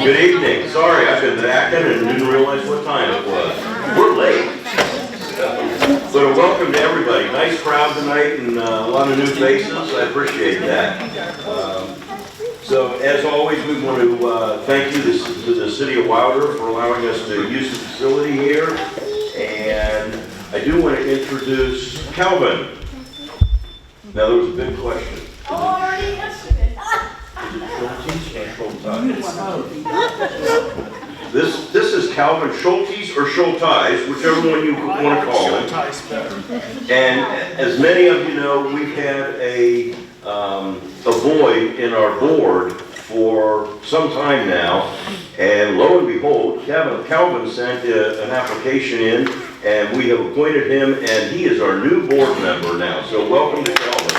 Good evening. Sorry, I've been acting and didn't realize what time it was. We're late. But a welcome to everybody. Nice crowd tonight and a lot of new faces. I appreciate that. So as always, we want to thank you to the City of Wilder for allowing us to use the facility here. And I do want to introduce Calvin. Now there was a big question. Already yesterday. This is Calvin Schultes or Schultes, whichever one you want to call him. And as many of you know, we've had a void in our board for some time now, and lo and behold, Calvin sent an application in, and we have appointed him, and he is our new board member now. So welcome to Calvin.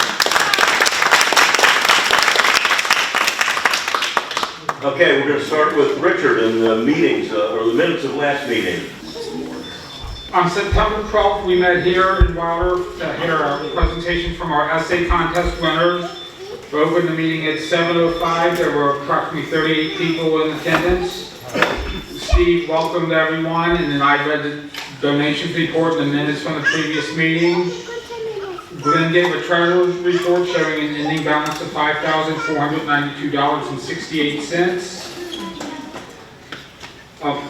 Okay, we're going to start with Richard and the meetings, or the minutes of last meeting. On September 12th, we met here in Wilder to hear a presentation from our essay contest winners. We opened the meeting at 7:05. There were approximately 38 people in attendance. Steve welcomed everyone, and then I read the donations report and the minutes from the previous meeting. Glenn gave a treasurer's report showing an ending balance of $5,492.68.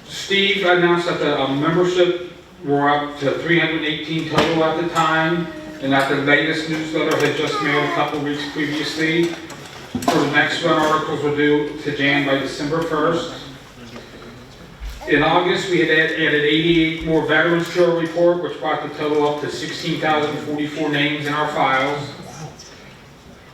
Steve announced that the membership were up to 318 total at the time, and that the latest newsletter had just mailed a couple weeks previously. For the next run, articles were due to Jan by December 1st. In August, we had added 88 more veterans to our report, which brought the total up to 16,044 names in our files.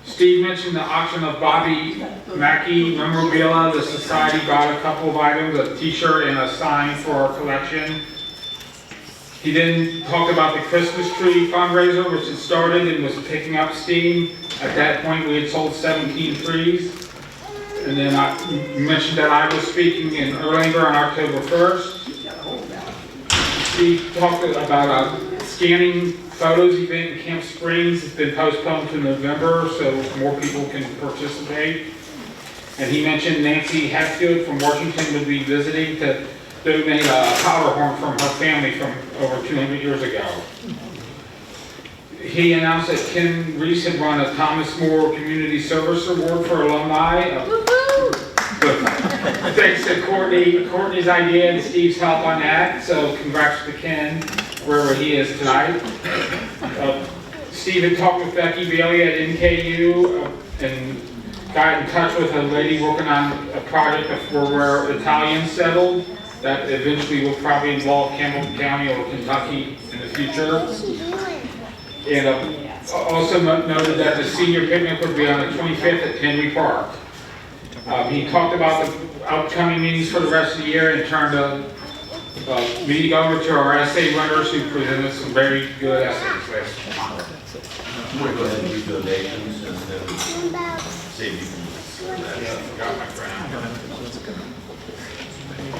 Steve mentioned the auction of Bobby Mackey memorabilia. The society bought a couple of items, a t-shirt and a sign for our collection. He then talked about the Christmas tree fundraiser, which had started and was picking up steam. At that point, we had sold 17 trees. And then I mentioned that I was speaking in Erlanger on October 1st. Steve talked about scanning photos event in Camp Springs. It's been postponed to November so more people can participate. And he mentioned Nancy Hatfield from Washington would be visiting to donate a powder horn from her family from over 200 years ago. He announced that Ken Reese had won a Thomas More Community Service Award for alumni. Thanks to Courtney's idea and Steve's help on that. So congrats to Ken, wherever he is tonight. Steve had talked with Becky Bailey at NKU and got in touch with a lady working on a project where Italians settled that eventually will probably involve Campbell County or Kentucky in the future. And also noted that the senior picnic would be on the 25th at Henry Park. He talked about the upcoming meetings for the rest of the year and turned the meeting over to our essay runners who presented some very good essays last month. I'm going to go ahead and read donations and then see if you can. Got my friend.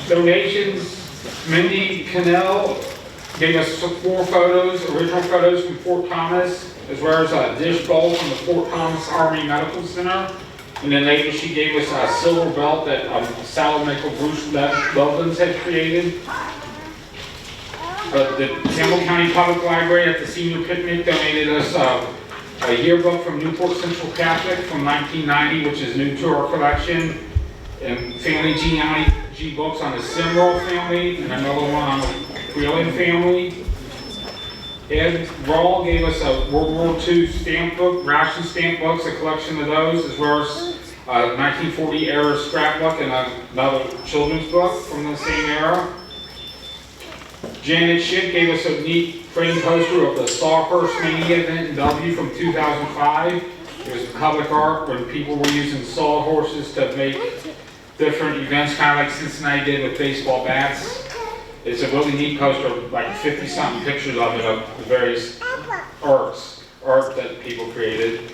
Donations, Mindy Cannell gave us 4 photos, original photos from Fort Thomas, as well as a dish bowl from the Fort Thomas Army Medical Center. And then later she gave us a silver belt that salad maker Bruce Lovelace had created. The Campbell County Public Library at the senior picnic donated us a yearbook from Newport Central Catholic from 1990, which is new to our collection, and family genealogy books on the Simrall family, and another one on the Wheeling family. Ed Rawl gave us a World War II stamp book, ration stamp books, a collection of those, as well as a 1940 era scrapbook and another children's book from the same era. Janet Schick gave us a neat frame poster of the Sawhurst Mania event in Bellevue from 2005. It was public art when people were using sawhorses to make different events, kind of like Cincinnati did with baseball bats. It's a really neat poster, like 50-something pictures of it, of the various art that people created.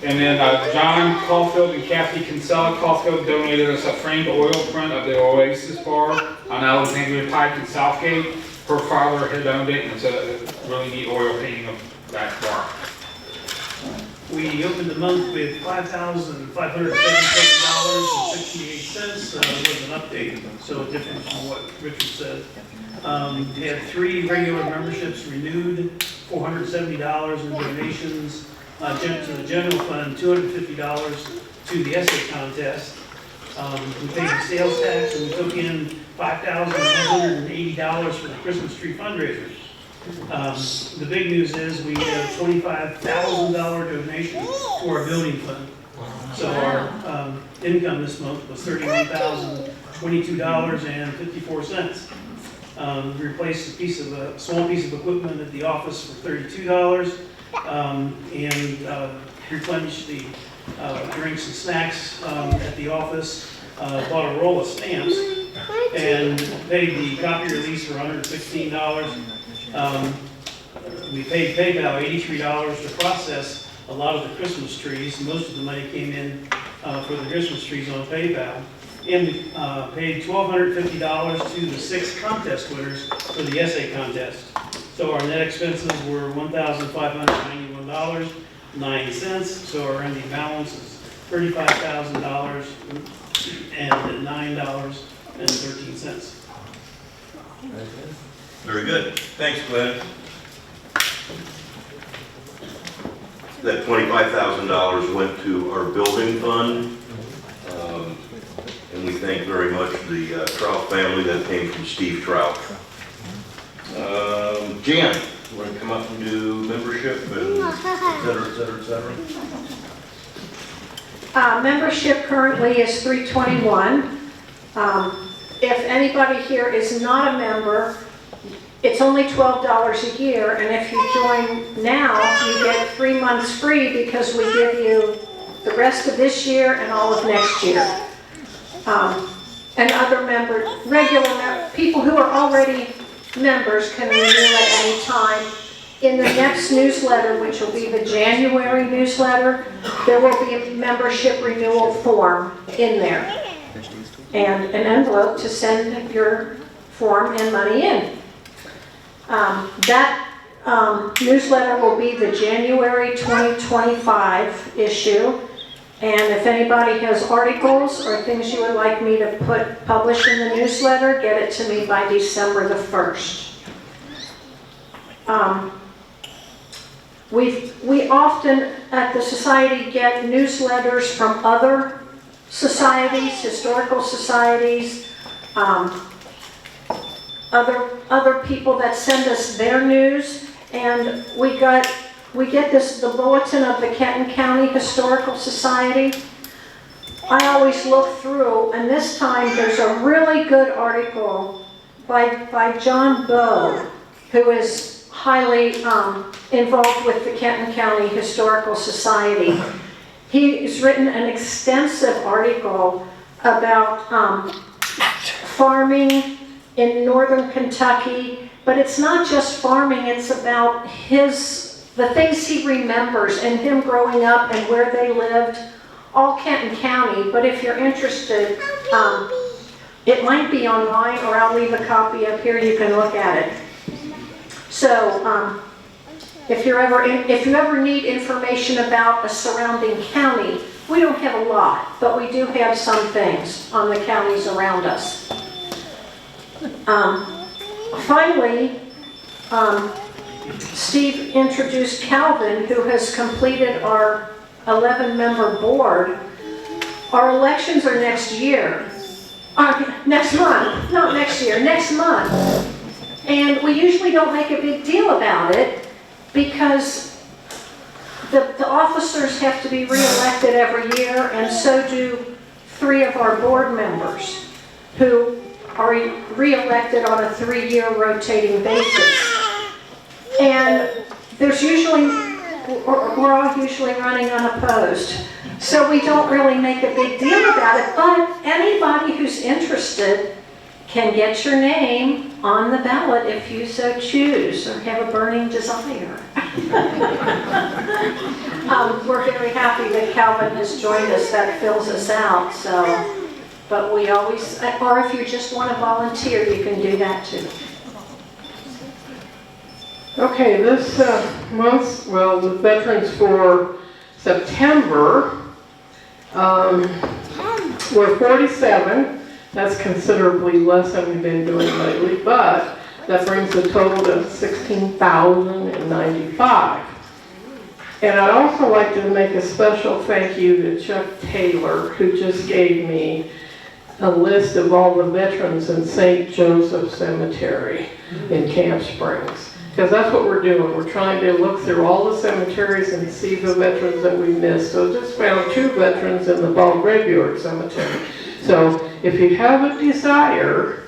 And then John Caulfield and Kathy Kinsella Caulfield donated us a framed oil print of the Oasis bar on Alexandria Pike in Southgate. Her father had owned it, and it's a really neat oil painting of that bar. We opened the month with $5,577.68, was an update, so different from what Richard said. We had 3 regular memberships renewed, $470 in donations to the general fund, $250 to the essay contest. We paid the sales tax and we took in $5,180 for the Christmas tree fundraiser. The big news is we have $25,000 donation to our building fund. So our income this month was $31,022.54. We replaced a small piece of equipment at the office for $32 and replenished the drinks and snacks at the office. Bought a roll of stamps and paid the copier lease for $116. We paid PayPal $83 to process a lot of the Christmas trees. Most of the money came in for the Christmas trees on PayPal. And we paid $1,250 to the 6 contest winners for the essay contest. So our net expenses were $1,591.09. So our ending balance is $35,000 and $9.13. Very good. Thanks, Glenn. That $25,000 went to our building fund. And we thank very much the Trout family that came from Steve Trout. Jan, you want to come up and do membership and et cetera, et cetera, et cetera? Membership currently is $321. If anybody here is not a member, it's only $12 a year, and if you join now, you get 3 months free because we give you the rest of this year and all of next year. And other people who are already members can renew at any time. In the next newsletter, which will be the January newsletter, there will be a membership renewal form in there and an envelope to send your form and money in. That newsletter will be the January 2025 issue. And if anybody has articles or things you would like me to publish in the newsletter, get it to me by December the 1st. We often at the Society get newsletters from other societies, historical societies, other people that send us their news, and we get the bulletin of the Kenton County Historical Society. I always look through, and this time there's a really good article by John Bowe, who is highly involved with the Kenton County Historical Society. He's written an extensive article about farming in northern Kentucky, but it's not just farming, it's about the things he remembers and him growing up and where they lived, all Kenton County. But if you're interested, it might be online, or I'll leave a copy up here, you can look at it. So if you ever need information about a surrounding county, we don't have a lot, but we do have some things on the counties around us. Finally, Steve introduced Calvin, who has completed our 11-member board. Our elections are next year. Next month, not next year, next month. And we usually don't make a big deal about it because the officers have to be re-elected every year, and so do 3 of our board members who are re-elected on a 3-year rotating basis. And we're all usually running unopposed. So we don't really make a big deal about it, but anybody who's interested can get your name on the ballot if you so choose or have a burning desire. We're very happy that Calvin has joined us. That fills us out. But we always, or if you just want to volunteer, you can do that too. Okay, this month, the Veterans for September, we're 47. That's considerably less than we've been doing lately, but that brings the total to 16,095. And I'd also like to make a special thank you to Chuck Taylor, who just gave me a list of all the veterans in St. Joseph Cemetery in Camp Springs. Because that's what we're doing. We're trying to look through all the cemeteries and see the veterans that we missed. So just found 2 veterans in the Ball Graveyard Cemetery. So if you have a desire,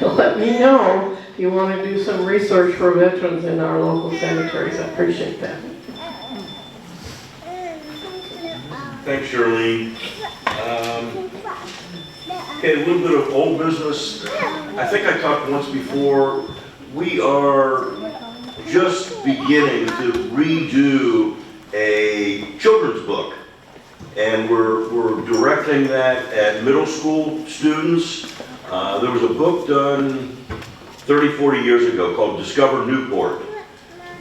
let me know if you want to do some research for veterans in our local cemeteries. I appreciate that. Thanks, Shirley. Okay, a little bit of old business. I think I talked once before. We are just beginning to redo a children's book. And we're directing that at middle school students. There was a book done 30, 40 years ago called Discover Newport.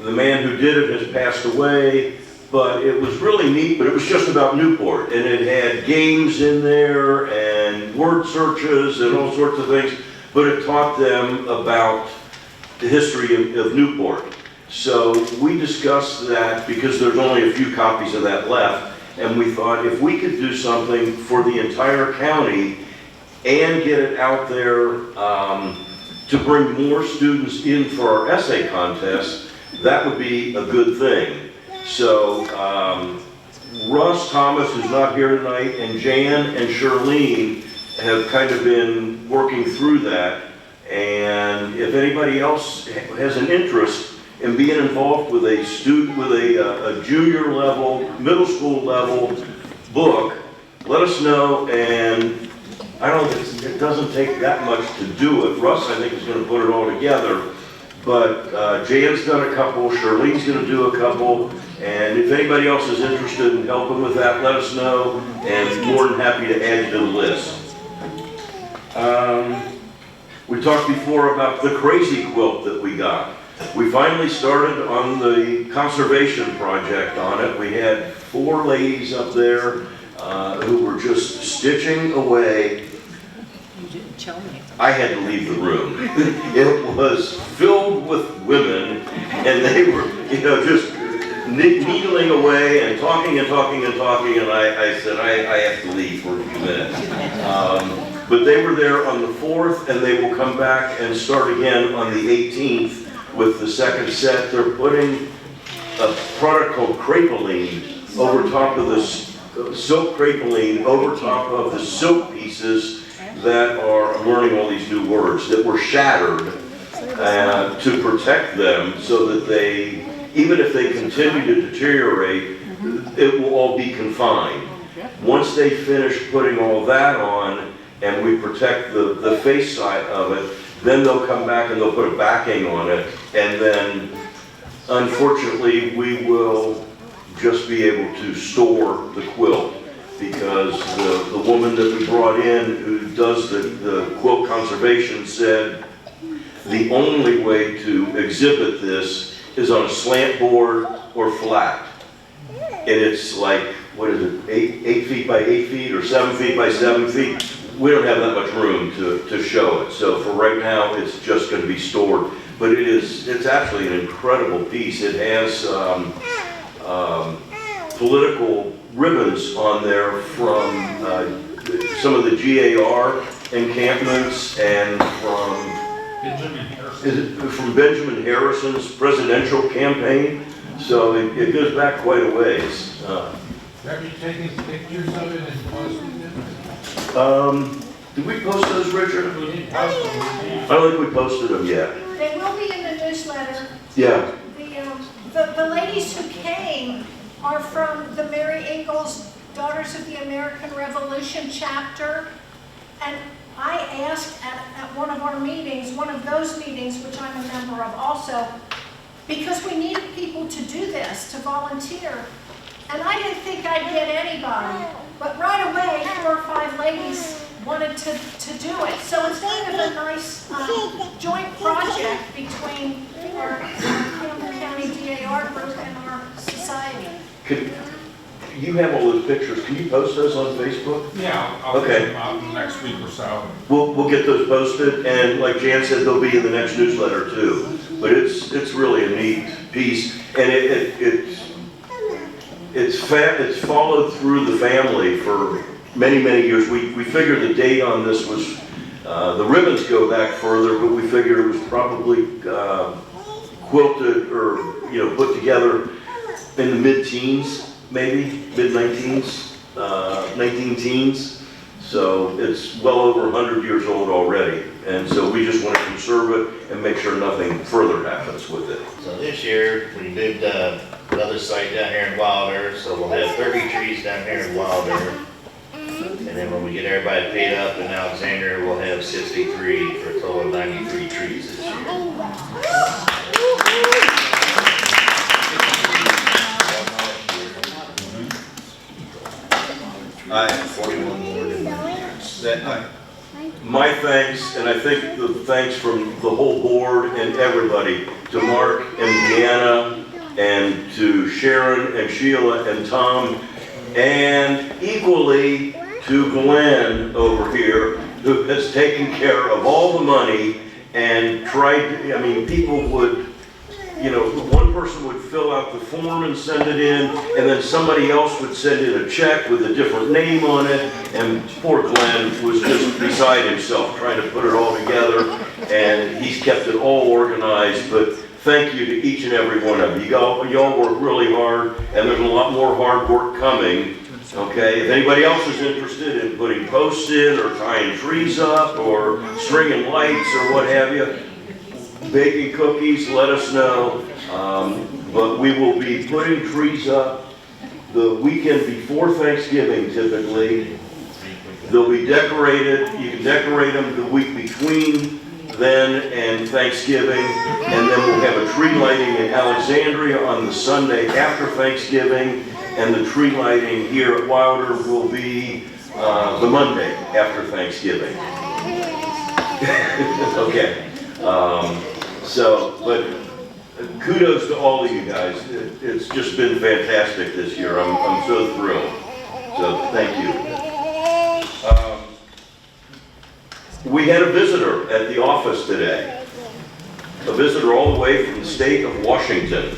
The man who did it has passed away, but it was really neat, but it was just about Newport. And it had games in there and word searches and all sorts of things, but it taught them about the history of Newport. So we discussed that because there's only a few copies of that left, and we thought if we could do something for the entire county and get it out there to bring more students in for our essay contest, that would be a good thing. So Russ Thomas, who's not here tonight, and Jan and Charlene have kind of been working through that. And if anybody else has an interest in being involved with a student, with a junior level, middle school level book, let us know. And I don't think it doesn't take that much to do it. Russ, I think, is going to put it all together. But Jan's done a couple, Charlene's going to do a couple. And if anybody else is interested in helping with that, let us know. And more than happy to add you to the list. We talked before about the crazy quilt that we got. We finally started on the conservation project on it. We had 4 ladies up there who were just stitching away. You didn't tell me. I had to leave the room. It was filled with women, and they were, just needling away and talking and talking and talking, and I said, I have to leave for a few minutes. But they were there on the 4th, and they will come back and start again on the 18th with the second set. They're putting a product called crepeline over top of the silk crepeline, over top of the silk pieces that are, I'm learning all these new words, that were shattered to protect them so that they, even if they continue to deteriorate, it will all be confined. Once they finish putting all that on, and we protect the face side of it, then they'll come back and they'll put a backing on it, and then unfortunately we will just be able to store the quilt, because the woman that we brought in who does the quilt conservation said the only way to exhibit this is on a slant board or flat. And it's like, what is it, 8 feet by 8 feet or 7 feet by 7 feet? We don't have that much room to show it. So for right now, it's just going to be stored. But it's actually an incredible piece. It has political ribbons on there from some of the GAR encampments and from Benjamin Harrison's presidential campaign. So it goes back quite a ways. Have you taken pictures of it and posted them? Did we post those, Richard? We didn't post them. I don't think we posted them yet. They will be in the newsletter. Yeah. The ladies who came are from the Mary Ingalls Daughters of the American Revolution chapter. And I asked at one of our meetings, one of those meetings, which I'm a member of also, because we needed people to do this, to volunteer. And I didn't think I'd get anybody. But right away, 4 or 5 ladies wanted to do it. So it's kind of a nice joint project between our Campbell County DAR group and our society. you have all those pictures, can you post those on Facebook? Yeah, I'll Okay. get them out in the next week or so. We'll get those posted, and like Jan said, they'll be in the next newsletter too. But it's really a neat piece, and it's followed through the family for many, many years. We figured the date on this was, the ribbons go back further, but we figured it was probably quilted or, put together in the mid-teens, maybe, mid-19s, 19-teens. So it's well over 100 years old already. And so we just want to conserve it and make sure nothing further happens with it. So this year, we did another site down here in Wilder, so we'll have 30 trees down here in Wilder. And then when we get everybody paid up in Alexandria, we'll have 63 for a total of 93 trees this year. I have 41 more than that. My thanks, and I think the thanks from the whole board and everybody, to Mark and Deanna, and to Sharon and Sheila and Tom, and equally to Glenn over here, who has taken care of all the money and tried, people would, one person would fill out the form and send it in, and then somebody else would send in a check with a different name on it, and poor Glenn was just beside himself trying to put it all together, and he's kept it all organized. But thank you to each and every one of you. Y'all work really hard, and there's a lot more hard work coming. Okay, if anybody else is interested in putting posts in, or tying trees up, or stringing lights, or what have you, baking cookies, let us know. But we will be putting trees up the weekend before Thanksgiving typically. They'll be decorated. You can decorate them the week between then and Thanksgiving. And then we'll have a tree lighting in Alexandria on the Sunday after Thanksgiving. And the tree lighting here at Wilder will be the Monday after Thanksgiving. Okay. But kudos to all of you guys. It's just been fantastic this year. I'm so thrilled. So thank you. We had a visitor at the office today. A visitor all the way from the state of Washington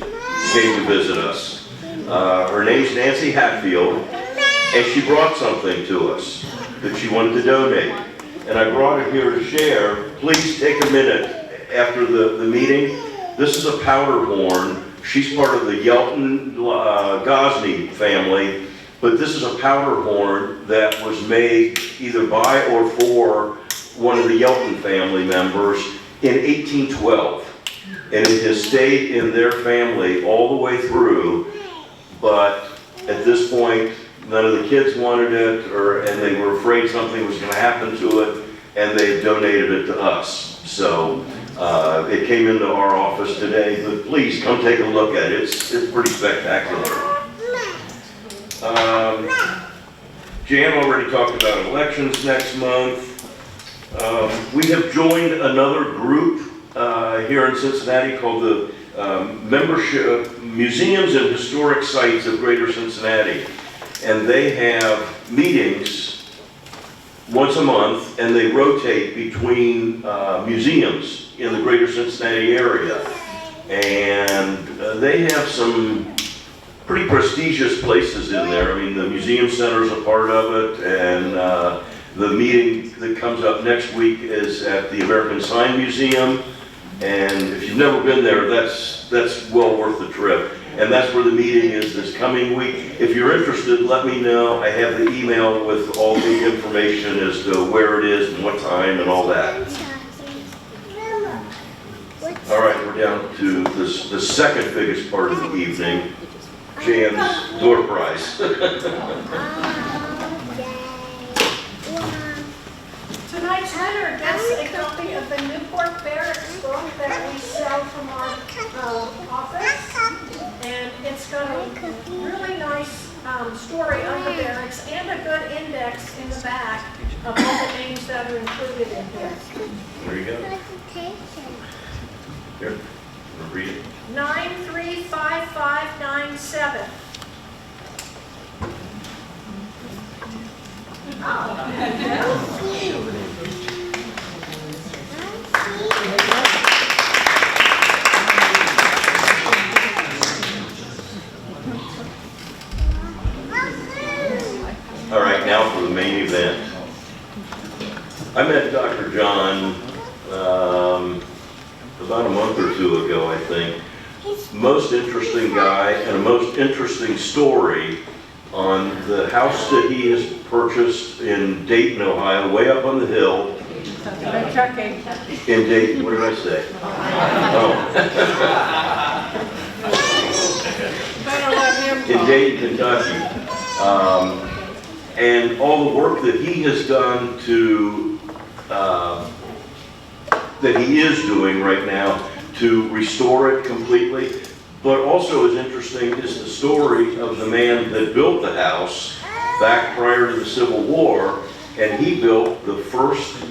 came to visit us. Her name's Nancy Hatfield, and she brought something to us that she wanted to donate. And I brought it here to share. Please take a minute after the meeting. This is a powder horn. She's part of the Yelton Gosney family, but this is a powder horn that was made either by or for one of the Yelton family members in 1812. And it has stayed in their family all the way through, but at this point, none of the kids wanted it, and they were afraid something was going to happen to it, and they donated it to us. So it came into our office today, but please come take a look at it. It's pretty spectacular. Jan already talked about elections next month. We have joined another group here in Cincinnati called the Membership Museums and Historic Sites of Greater Cincinnati. And they have meetings once a month, and they rotate between museums in the Greater Cincinnati area. And they have some pretty prestigious places in there. I mean, the Museum Center is a part of it, and the meeting that comes up next week is at the American Sign Museum. And if you've never been there, that's well worth the trip. And that's where the meeting is this coming week. If you're interested, let me know. I have the email with all the information as to where it is and what time and all that. All right, we're down to the second biggest part of the evening, Jan's door prize. Tonight's winner gets a copy of the Newport Barracks book that we sell from our office. And it's got a really nice story of the barracks and a good index in the back of all the names that are included in here. There you go. Here, read it. 935597. All right, now for the main event. I met Dr. John about a month or two ago, I think. Most interesting guy and a most interesting story on the house that he has purchased in Dayton, Ohio, way up on the hill. Kentucky. In Dayton, what did I say? Oh. Better let him In talk. Dayton, Kentucky. And all the work that he has done to, that he is doing right now to restore it completely. But also as interesting is the story of the man that built the house back prior to the Civil War, and he built the first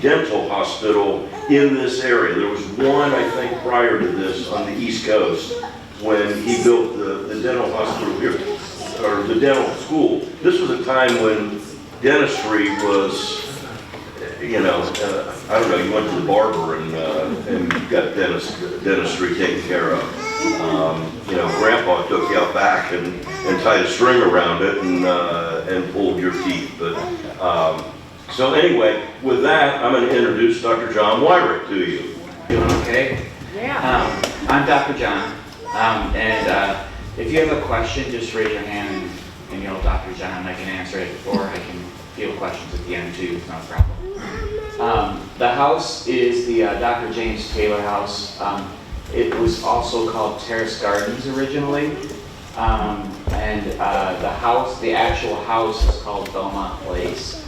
dental hospital in this area. There was one, I think, prior to this on the East Coast when he built the dental hospital here, or the dental school. This was a time when dentistry was, you know, I don't know, you went to the barber and got dentistry taken care of. You know, Grandpa took you out back and tied a string around it and pulled your teeth. But so anyway, with that, I'm going to introduce Dr. John Wirick to you. Doing okay? Yeah. I'm Dr. John, and if you have a question, just raise your hand and yell Dr. John. I can answer it, or I can field questions at the end too, it's not a problem. The house is the Dr. James Taylor house. It was also called Terrace Gardens originally, and the actual house is called Belmont Place.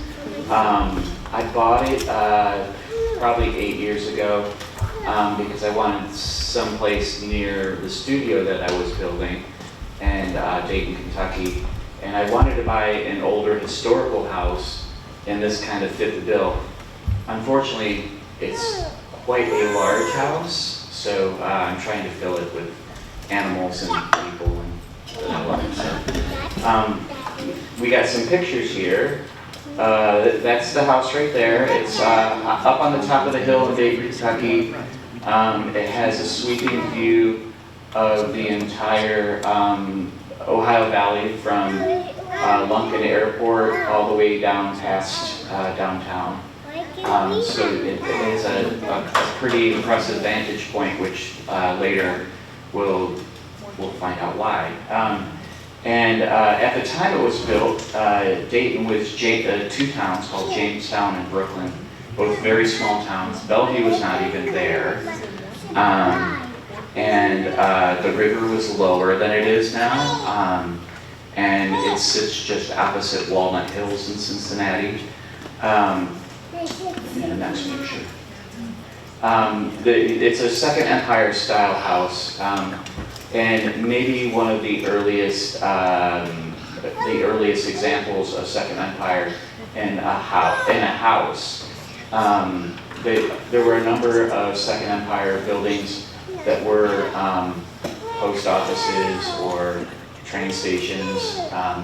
I bought it probably 8 years ago because I wanted someplace near the studio that I was building in Dayton, Kentucky, and I wanted to buy an older historical house, and this kind of fit the bill. Unfortunately, it's quite a large house. So I'm trying to fill it with animals and people and so, we got some pictures here. That's the house right there. It's up on the top of the hill in Dayton, Kentucky. It has a sweeping view of the entire Ohio Valley from Lunkin Airport all the way down past downtown. So it is a pretty impressive vantage point, which later we'll find out why. And at the time it was built, Dayton was two towns called Jamestown and Brooklyn, both very small towns. Bellevue was not even there. And the river was lower than it is now. And it sits just opposite Walnut Hills in Cincinnati. In the next picture. It's a Second Empire style house, and maybe one of the earliest examples of Second Empire in a house. There were a number of Second Empire buildings that were post offices or train stations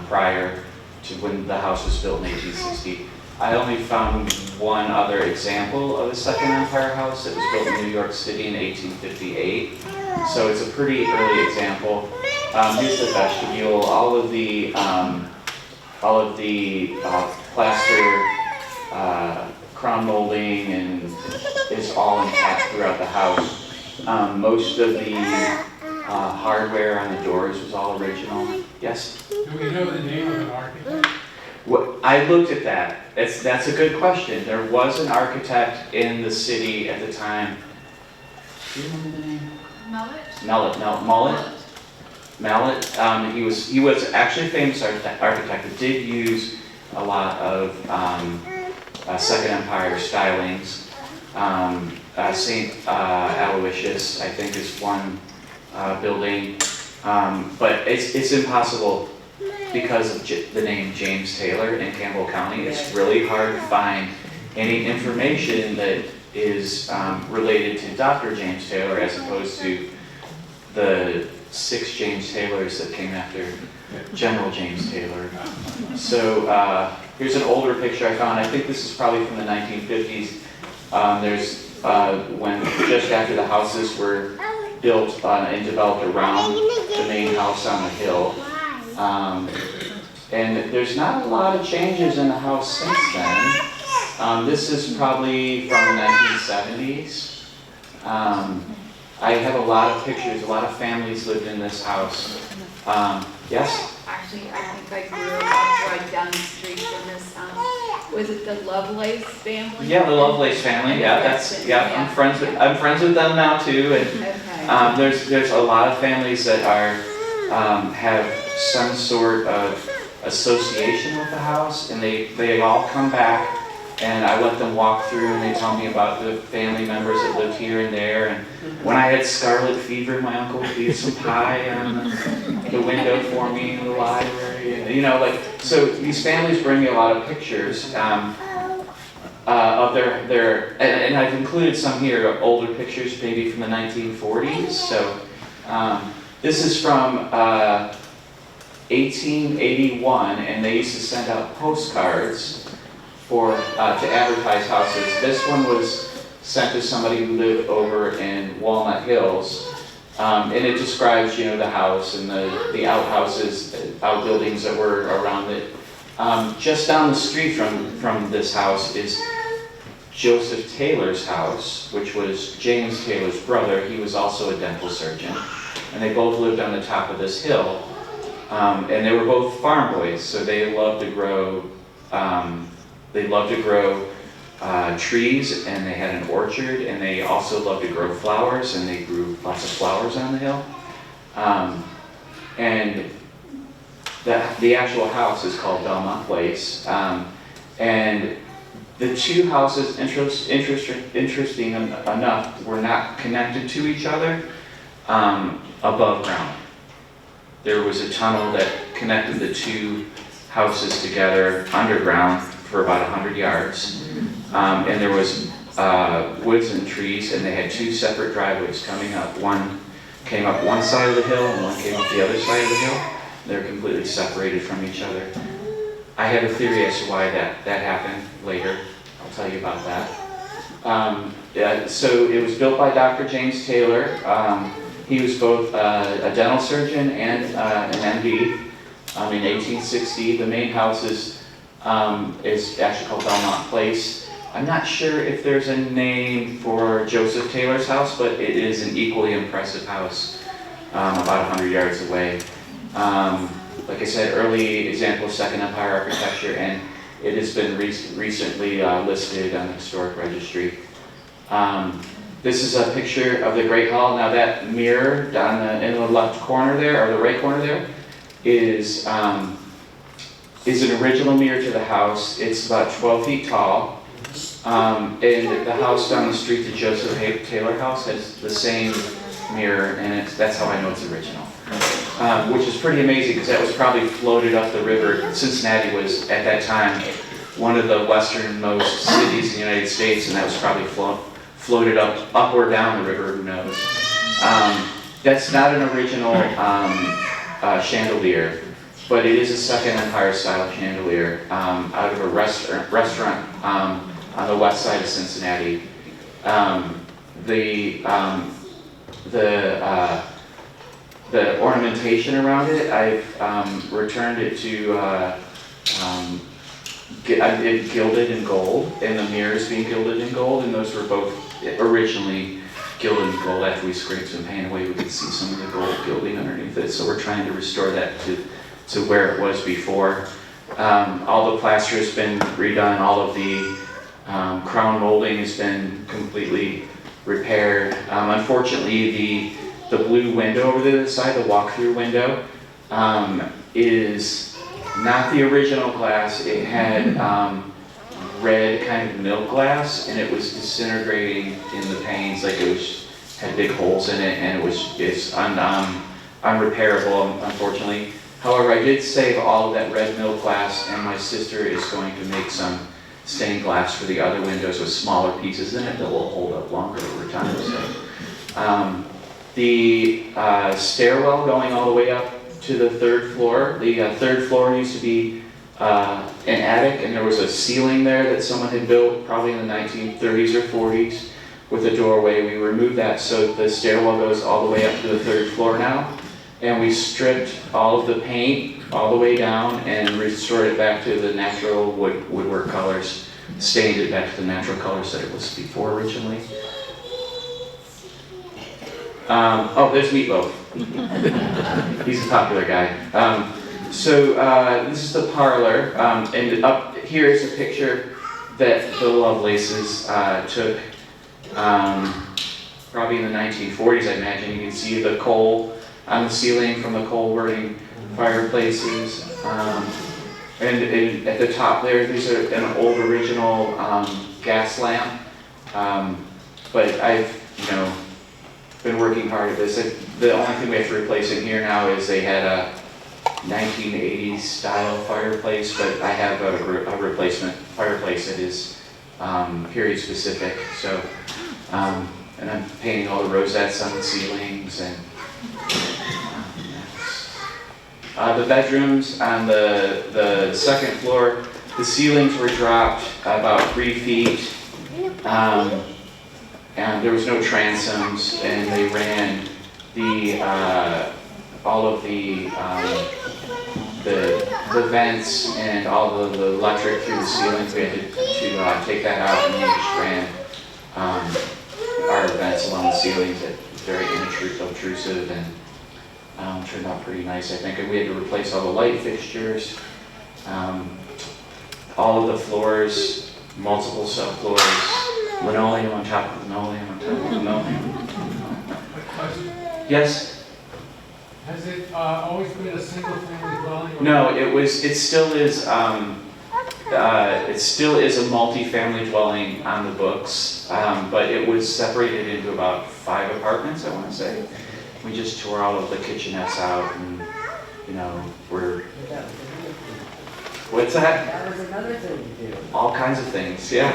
prior to when the house was built in 1860. I only found one other example of a Second Empire house that was built in New York City in 1858. So it's a pretty early example. Here's the vestibule. All of the plaster crown molding and is all intact throughout the house. Most of the hardware on the doors was all original. Yes? Do we know the name of an architect? I looked at that. That's a good question. There was an architect in the city at the time. Do you remember the name? Mallet. He was actually a famous architect that did use a lot of Second Empire stylings. St. Aloysius, I think, is one building, but it's impossible. Because of the name James Taylor in Campbell County, it's really hard to find any information that is related to Dr. James Taylor as opposed to the 6 James Taylors that came after General James Taylor. So here's an older picture I found. I think this is probably from the 1950s. There's when just after the houses were built and developed around the main house on the hill. And there's not a lot of changes in the house since then. This is probably from the 1970s. I have a lot of pictures, a lot of families lived in this house. Yes? Actually, I think I grew up right down the street from this house. Was it the Lovelace family? Yeah, the Lovelace family, yeah, I'm friends with them now too. And Okay. there's a lot of families that are, have some sort of association with the house, and they all come back, and I let them walk through, and they tell me about the family members that lived here and there. And when I had scarlet fever, my uncle would leave some pie on the window for me in the library, and, you know, like, so these families bring me a lot of pictures of their and I've included some here, older pictures, maybe from the 1940s. So this is from 1881, and they used to send out postcards for to advertise houses. This one was sent to somebody who lived over in Walnut Hills, and it describes, you know, the house and the outhouses, outbuildings that were around it. Just down the street from this house is Joseph Taylor's house, which was James Taylor's brother. He was also a dental surgeon, and they both lived on the top of this hill. And they were both farm boys, so they loved to grow. Trees, and they had an orchard, and they also loved to grow flowers, and they grew lots of flowers on the hill. And the actual house is called Belmont Place. And the two houses, interesting enough, were not connected to each other above ground. There was a tunnel that connected the two houses together underground for about 100 yards. And there was woods and trees, and they had two separate driveways coming up. One came up one side of the hill, and one came up the other side of the hill. They're completely separated from each other. I have a theory as to why that happened later. I'll tell you about that. So it was built by Dr. James Taylor. He was both a dental surgeon and an MD in 1860. The main house is actually called Belmont Place. I'm not sure if there's a name for Joseph Taylor's house, but it is an equally impressive house, about 100 yards away. Like I said, early example of Second Empire architecture, and it has been recently listed on the Historic Registry. This is a picture of the Great Hall. Now that mirror down in the left corner there, or the right corner there, is an original mirror to the house. It's about 12 feet tall. And the house down the street, the Joseph Taylor house, has the same mirror, and that's how I know it's original. Which is pretty amazing, because that was probably floated up the river. Cincinnati was, at that time, one of the westernmost cities in the United States, and that was probably floated up or down the river, who knows. That's not an original chandelier, but it is a Second Empire style chandelier out of a restaurant on the west side of Cincinnati. The ornamentation around it, I've returned it to gilded in gold, and the mirrors being gilded in gold, and those were both originally gilded in gold. After we scraped some paint away, we could see some of the gold gilding underneath it, so we're trying to restore that to where it was before. All the plaster has been redone, all of the crown molding has been completely repaired. Unfortunately, the blue window over the other side, the walk-through window, is not the original glass. It had red kind of milk glass, and it was disintegrating in the panes, like had big holes in it, and it's unrepairable, unfortunately. However, I did save all of that red milk glass, and my sister is going to make some stained glass for the other windows with smaller pieces in it that will hold up longer over time. So, the stairwell going all the way up to the third floor. The third floor used to be an attic, and there was a ceiling there that someone had built probably in the 1930s or 40s with a doorway. We removed that, so the stairwell goes all the way up to the third floor now. and we stripped all of the paint all the way down and restored it back to the natural woodwork colors, stained it back to the natural colors that it was before originally. Oh, there's Meatloaf. He's a popular guy. So this is the parlor, and up here is a picture that the Lovelaces took probably in the 1940s, I imagine. You can see the coal on the ceiling from the coal burning fireplaces. And at the top there, these are an old original gas lamp. But I've, been working hard at this. The only thing we have to replace in here now is they had a 1980s style fireplace, but I have a replacement fireplace that is period specific. So, and I'm painting all the rosettes on the ceilings and the bedrooms on the second floor. The ceilings were dropped about 3 feet. And there was no transoms, and they ran all of the vents and all of the electric through the ceilings. We had to take that out, and we just ran our vents along the ceilings that very obtrusive, and turned out pretty nice, I think. And we had to replace all the light fixtures, all of the floors, multiple subfloors. Linoleum on top of linoleum on top of linoleum. Yes? Has it always been a single family dwelling? No, it still is a multi-family dwelling on the books, but it was separated into about 5 apartments, I want to say. We just tore all of the kitchenettes out, and we're. What's that? That was another thing to do. All kinds of things, yeah.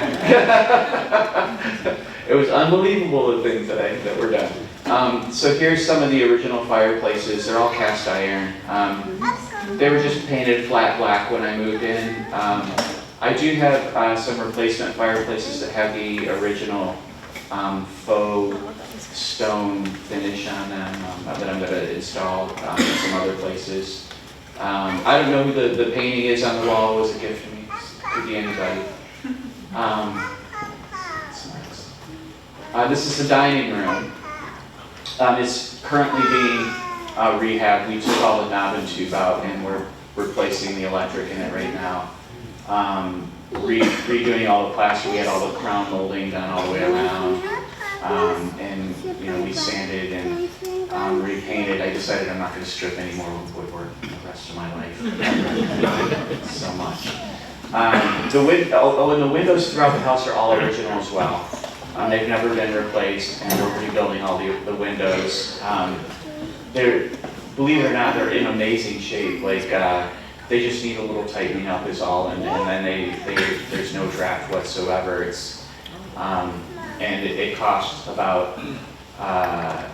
It was unbelievable the things that were done. So here's some of the original fireplaces. They're all cast iron. They were just painted flat black when I moved in. I do have some replacement fireplaces that have the original faux stone finish on them that I'm going to install in some other places. I don't know who the painting is on the wall. It was a gift to me. Could be anybody. This is the dining room. It's currently being rehabbed. We took all the knob and tube out, and we're replacing the electric in it right now. Redoing all the plaster. We had all the crown molding done all the way around. And we sanded and repainted. I decided I'm not going to strip any more woodwork the rest of my life. So much. And the windows throughout the house are all original as well. They've never been replaced, and we're rebuilding all the windows. Believe it or not, they're in amazing shape. They just need a little tightening up is all, and then there's no draft whatsoever. And it costs about $200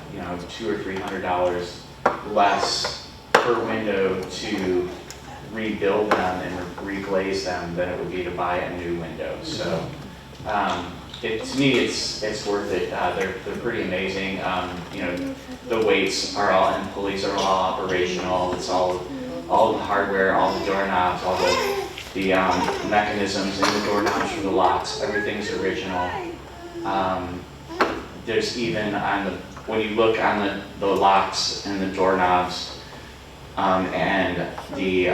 or $300 less per window to rebuild them and reglaze them than it would be to buy a new window. So to me, it's worth it. They're pretty amazing. The weights are all and pulleys are all operational. It's all the hardware, all the doorknobs, all the mechanisms in the doorknobs for the locks. Everything's original. There's even when you look on the locks and the doorknobs and the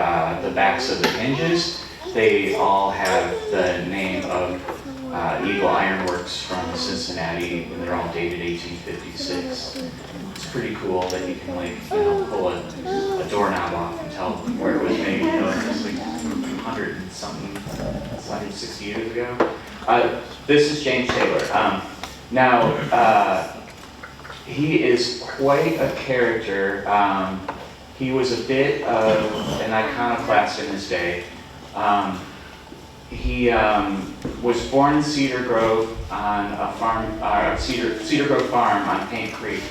backs of the hinges, they all have the name of Eagle Ironworks from Cincinnati, and they're all dated 1856. It's pretty cool that you can pull a doorknob off and tell where it was made. It's like 100 and something, 160 years ago. This is James Taylor. Now, he is quite a character. He was a bit of an iconoclast in his day. He was born in Cedar Grove on a farm, Cedar Grove Farm on Paint Creek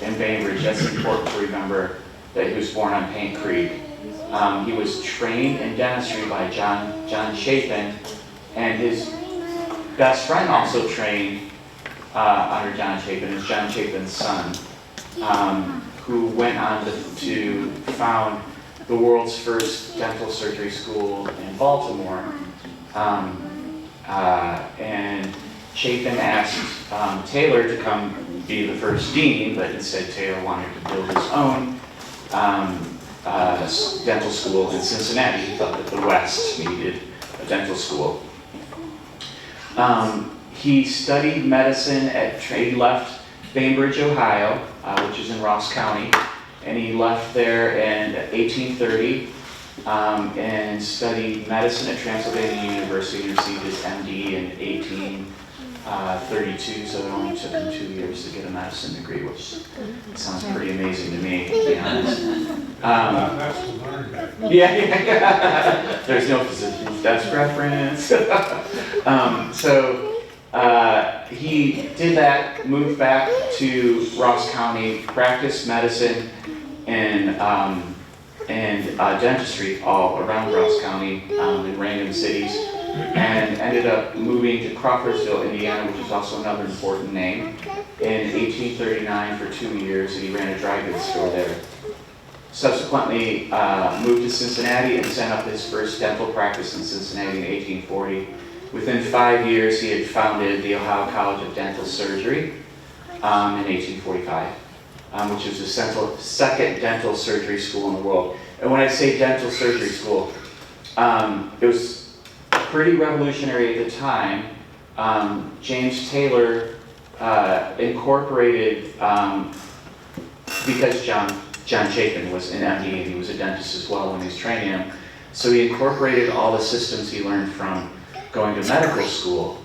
in Bainbridge. That's important to remember that he was born on Paint Creek. He was trained in dentistry by John Chapin, and his best friend also trained under John Chapin, is John Chapin's son, who went on to found the world's first dental surgery school in Baltimore. And Chapin asked Taylor to come be the first dean, but instead Taylor wanted to build his own dental school in Cincinnati. He thought that the West needed a dental school. He studied medicine he left Bainbridge, Ohio, which is in Ross County, and he left there in 1830 and studied medicine at Transylvania University and received his MD in 1832, so it only took him 2 years to get a medicine degree, which sounds pretty amazing to me, to be honest. That's to learn that. Yeah. There's no physician's desk reference. So he did that, moved back to Ross County, practiced medicine and dentistry all around Ross County in random cities, and ended up moving to Crawfordsville, Indiana, which is also another important name, in 1839 for 2 years, and he ran a dry goods store there. Subsequently moved to Cincinnati and set up his first dental practice in Cincinnati in 1840. Within 5 years, he had founded the Ohio College of Dental Surgery in 1845, which was the second dental surgery school in the world. And when I say dental surgery school, it was pretty revolutionary at the time. James Taylor incorporated, because John Chapin was an MD and he was a dentist as well when he was training him, so he incorporated all the systems he learned from going to medical school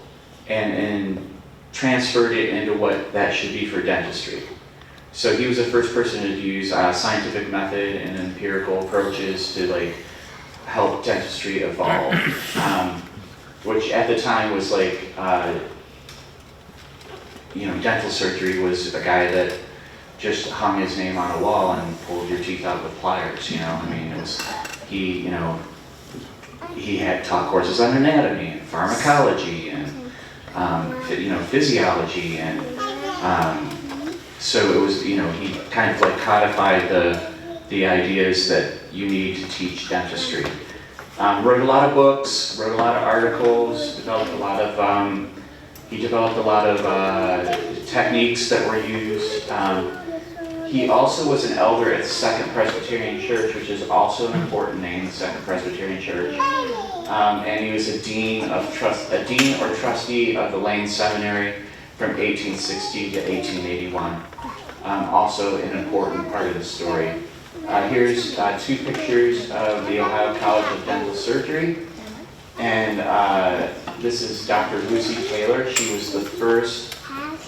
and transferred it into what that should be for dentistry. So he was the first person to use scientific method and empirical approaches to like help dentistry evolve, which at the time was like, dental surgery was a guy that just hung his name on a wall and pulled your teeth out with pliers, I mean, it was, he had taught courses on anatomy and pharmacology and, physiology, and so it was, he kind of like codified the ideas that you need to teach dentistry. Wrote a lot of books, wrote a lot of articles, developed a lot of techniques that were used. He also was an elder at the Second Presbyterian Church, which is also an important name, the Second Presbyterian Church. And he was a dean or trustee of the Lane Seminary from 1860 to 1881. Also an important part of the story. Here's 2 pictures of the Ohio College of Dental Surgery. And this is Dr. Lucy Taylor. She was the first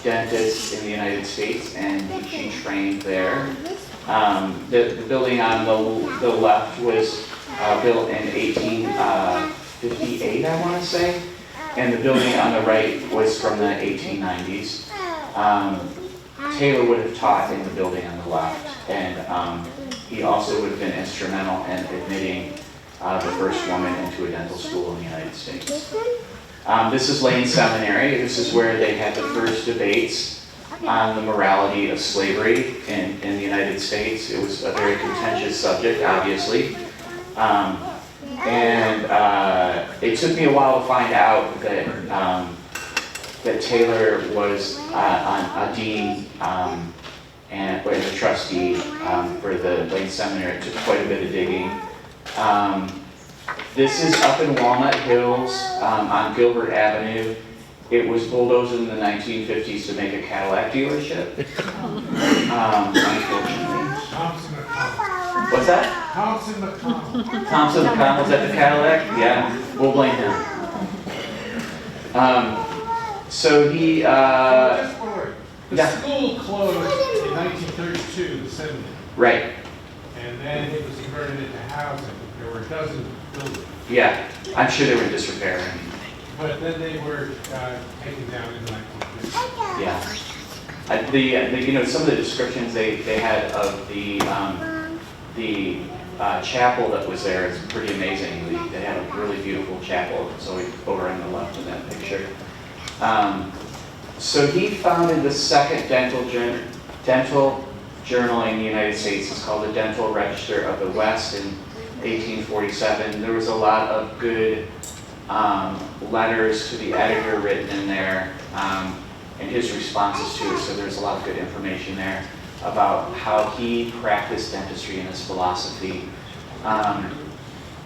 dentist in the United States, and she trained there. The building on the left was built in 1858, I want to say, and the building on the right was from the 1890s. Taylor would have taught in the building on the left, and he also would have been instrumental in admitting the first woman into a dental school in the United States. This is Lane Seminary. This is where they had the first debates on the morality of slavery in the United States. It was a very contentious subject, obviously. It took me a while to find out that Taylor was a dean and a trustee for the Lane Seminary. It took quite a bit of digging. This is up in Walnut Hills on Gilbert Avenue. It was bulldozed in the 1950s to make a Cadillac dealership. Unfortunately. Thompson McConnell. What's that? Thompson McConnell. Thompson McConnell was at the Cadillac? Yeah, we'll blame him. So he, Just one word. The yeah. school closed in 1932, the seminary, Right, and then it was converted into housing. There were a dozen buildings, yeah, I'm sure they were in disrepair. but then they were taken down in the 1950s. Yeah. Some of the descriptions they had of the chapel that was there is pretty amazing. They had a really beautiful chapel. It's over on the left of that picture. So he founded the second dental journal in the United States. It's called the Dental Register of the West in 1847. There was a lot of good letters to the editor written in there, and his responses to it, so there's a lot of good information there about how he practiced dentistry and his philosophy.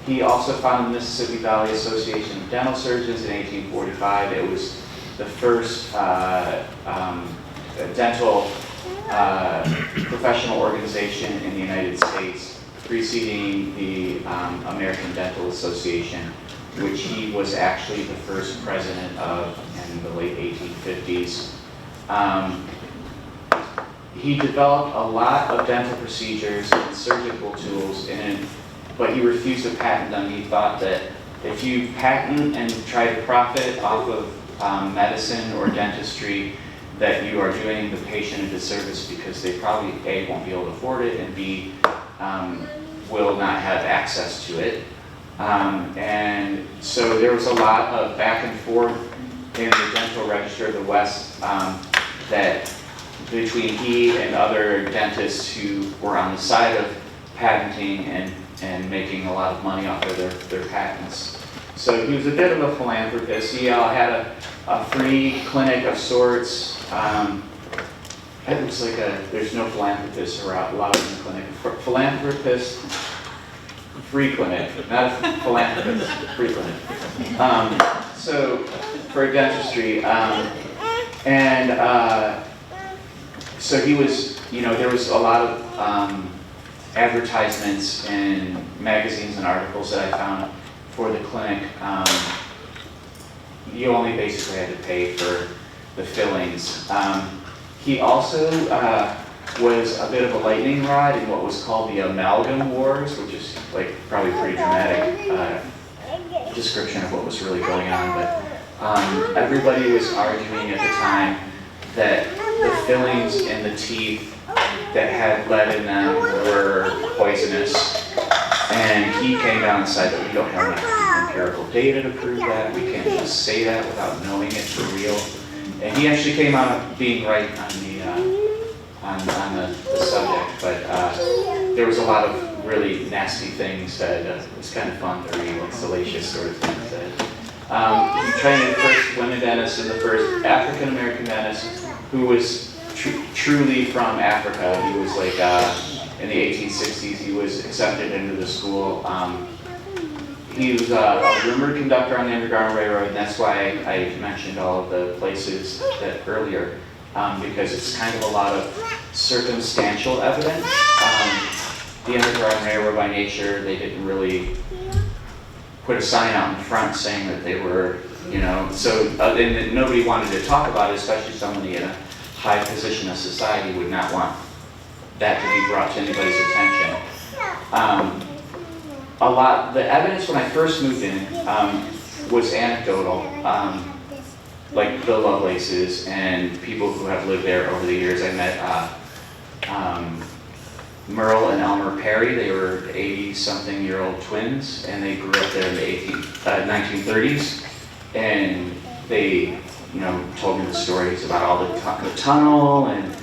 He also founded the Mississippi Valley Association of Dental Surgeons in 1845. It was the first dental professional organization in the United States, preceding the American Dental Association, which he was actually the first president of in the late 1850s. He developed a lot of dental procedures and surgical tools, but he refused to patent them. He thought that if you patent and try to profit off of medicine or dentistry, that you are doing the patient a disservice, because they probably A, won't be able to afford it, and B, will not have access to it. And so there was a lot of back and forth in the Dental Register of the West that between he and other dentists who were on the side of patenting and making a lot of money off of their patents. So he was a bit of a philanthropist. He had a free clinic of sorts. It looks like there's no philanthropists allowed in the clinic. Philanthropist, free clinic, not a philanthropist, free clinic. So for dentistry, so he was, there was a lot of advertisements in magazines and articles that I found for the clinic. You only basically had to pay for the fillings. He also was a bit of a lightning rod in what was called the Amalgam Wars, which is like probably pretty dramatic description of what was really going on. But everybody was arguing at the time that the fillings in the teeth that had lead in them were poisonous. And he came down and said that we don't have enough empirical data to prove that. We can't just say that without knowing it for real. And he actually came out being right on the subject, but there was a lot of really nasty things that it was kind of fun to read, like salacious sort of things. He trained the first women dentist and the first African American dentist who was truly from Africa. He was like, in the 1860s, he was accepted into the school. He was a rumored conductor on the Underground Railroad, and that's why I mentioned all of the places that earlier, because it's kind of a lot of circumstantial evidence. The Underground Railroad, by nature, they didn't really put a sign out in front saying that they were, so and nobody wanted to talk about it, especially somebody in a high position of society would not want that to be brought to anybody's attention. The evidence when I first moved in was anecdotal, like the Lovelaces and people who have lived there over the years. I met Merle and Elmer Perry. They were 80-something-year-old twins, and they grew up there in the 1930s. And they, told me the stories about all the tunnel, and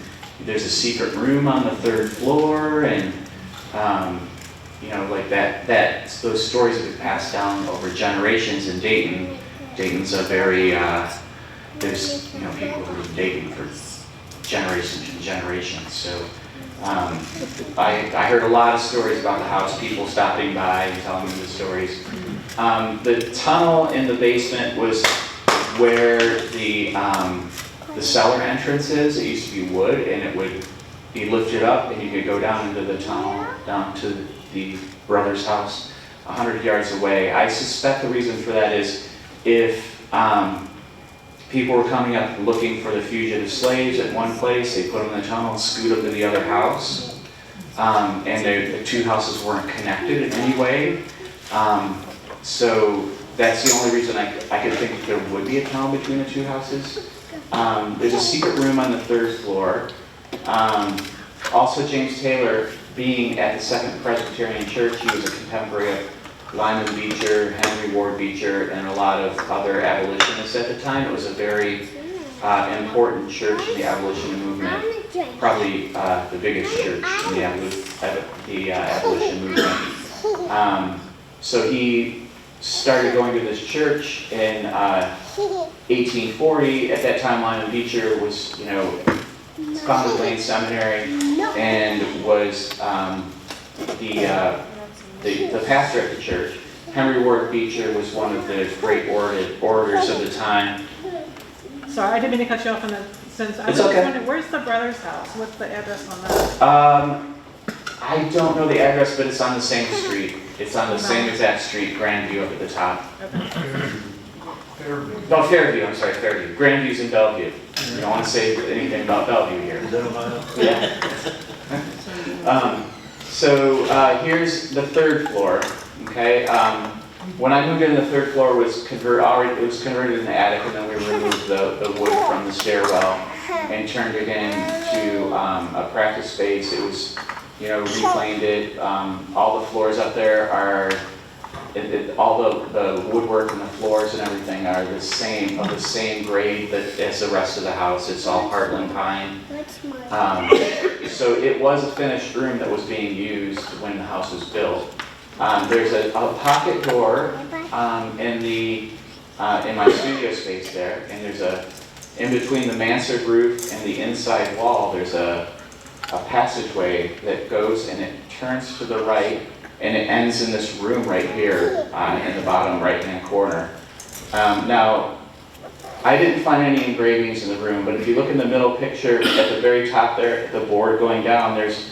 there's a secret room on the 3rd floor, and like those stories have been passed down over generations in Dayton. Dayton's a very, there's, people who live in Dayton for generations and generations. So I heard a lot of stories about the house, people stopping by and telling me the stories. The tunnel in the basement was where the cellar entrance is. It used to be wood, and it would be lifted up, and you could go down into the tunnel, down to the brother's house, 100 yards away. I suspect the reason for that is if people were coming up looking for the fugitive slaves at one place, they put them in the tunnel and scoot them to the other house. And the two houses weren't connected in any way. So that's the only reason I could think that there would be a tunnel between the two houses. There's a secret room on the 3rd floor. Also, James Taylor, being at the Second Presbyterian Church, he was a contemporary of Lyman Beecher, Henry Ward Beecher, and a lot of other abolitionists at the time. It was a very important church in the abolition movement, probably the biggest church in the abolition movement. So he started going to this church in 1840. At that time, Lyman Beecher was, founded Lane Seminary and was the pastor at the church. Henry Ward Beecher was one of the great orators of the time. Sorry, I didn't mean to cut you off in the sense. I was It's okay. wondering, where's the brother's house? What's the address on that? I don't know the address, but it's on the same street. It's on the same exact street, Grandview up at the top. No, Fairview, I'm sorry, Fairview. Grandview's in Bellevue. You don't want to say anything about Bellevue here. Is that Ohio? Yeah. So here's the third floor, okay? When I moved in, the third floor was converted in the attic, and then we removed the wood from the stairwell and turned it into a practice space. It was, reclaimed it. All the floors up there are, all the woodwork and the floors and everything are of the same grade as the rest of the house. It's all Heartland pine. So it was a finished room that was being used when the house was built. There's a pocket door in my studio space there, and there's in between the mansard roof and the inside wall, there's a passageway that goes and it turns to the right, and it ends in this room right here in the bottom right-hand corner. Now, I didn't find any engravings in the room, but if you look in the middle picture at the very top there, the board going down, there's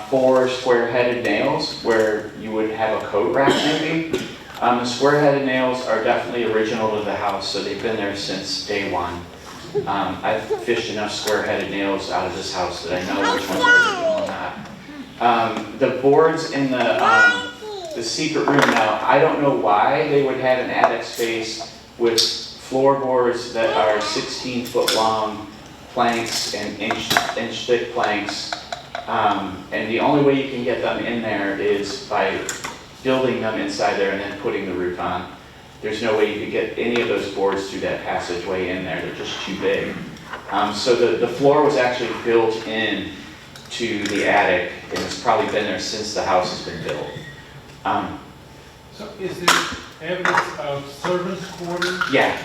4 square-headed nails where you would have a coat rack maybe. The square-headed nails are definitely original to the house, so they've been there since day one. I've fished enough square-headed nails out of this house that I know which ones are original and not. The boards in the secret room, now, I don't know why they would have an attic space with floorboards that are 16-foot long planks and inch thick planks. And the only way you can get them in there is by building them inside there and then putting the roof on. There's no way you could get any of those boards through that passageway in there. They're just too big. So the floor was actually built in to the attic, and it's probably been there since the house has been built. So is there evidence of servants' quarters? Yeah,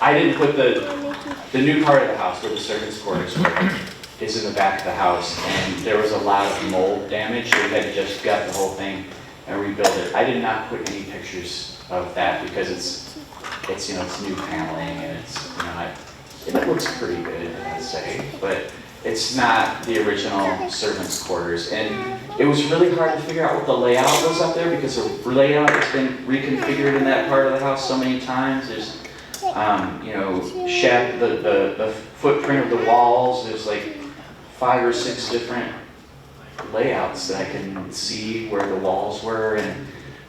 I didn't put the new part of the house where the servants' quarters were. Is in the back of the house, and there was a lot of mold damage. They had just got the whole thing and rebuilt it. I did not put any pictures of that because it's new paneling and it looks pretty good, I'd say, but it's not the original servants' quarters. And it was really hard to figure out what the layout was up there because the layout has been reconfigured in that part of the house so many times. There's the footprint of the walls. There's like 5 or 6 different layouts that I can see where the walls were, and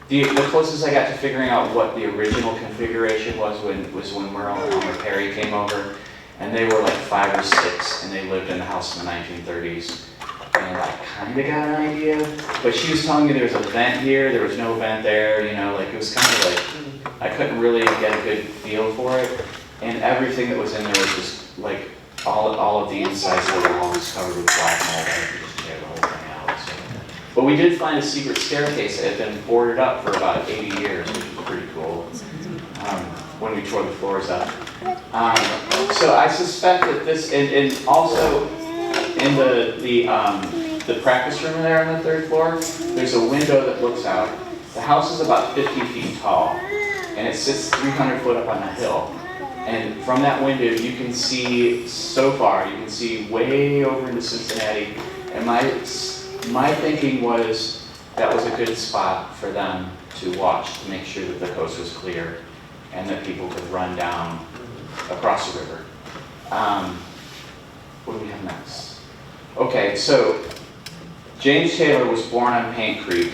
the closest I got to figuring out what the original configuration was when Merle and Elmer Perry came over, and they were like 5 or 6, and they lived in the house in the 1930s, and I kind of got an idea, but she was telling me there was a vent here, there was no vent there, it was kind of like, I couldn't really get a good feel for it, and everything that was in there was just like, all of the insides of the wall was covered with black mold. I had to just tear the whole thing out. So. But we did find a secret staircase that had been boarded up for about 80 years, which was pretty cool, when we tore the floors up. So I suspect that this, and also in the practice room there on the 3rd floor, there's a window that looks out. The house is about 50 feet tall, and it sits 300 foot up on a hill. And from that window, you can see way over into Cincinnati. And my thinking was that was a good spot for them to watch to make sure that the coast was clear and that people could run down across the river. What do we have next? Okay, so James Taylor was born on Paint Creek,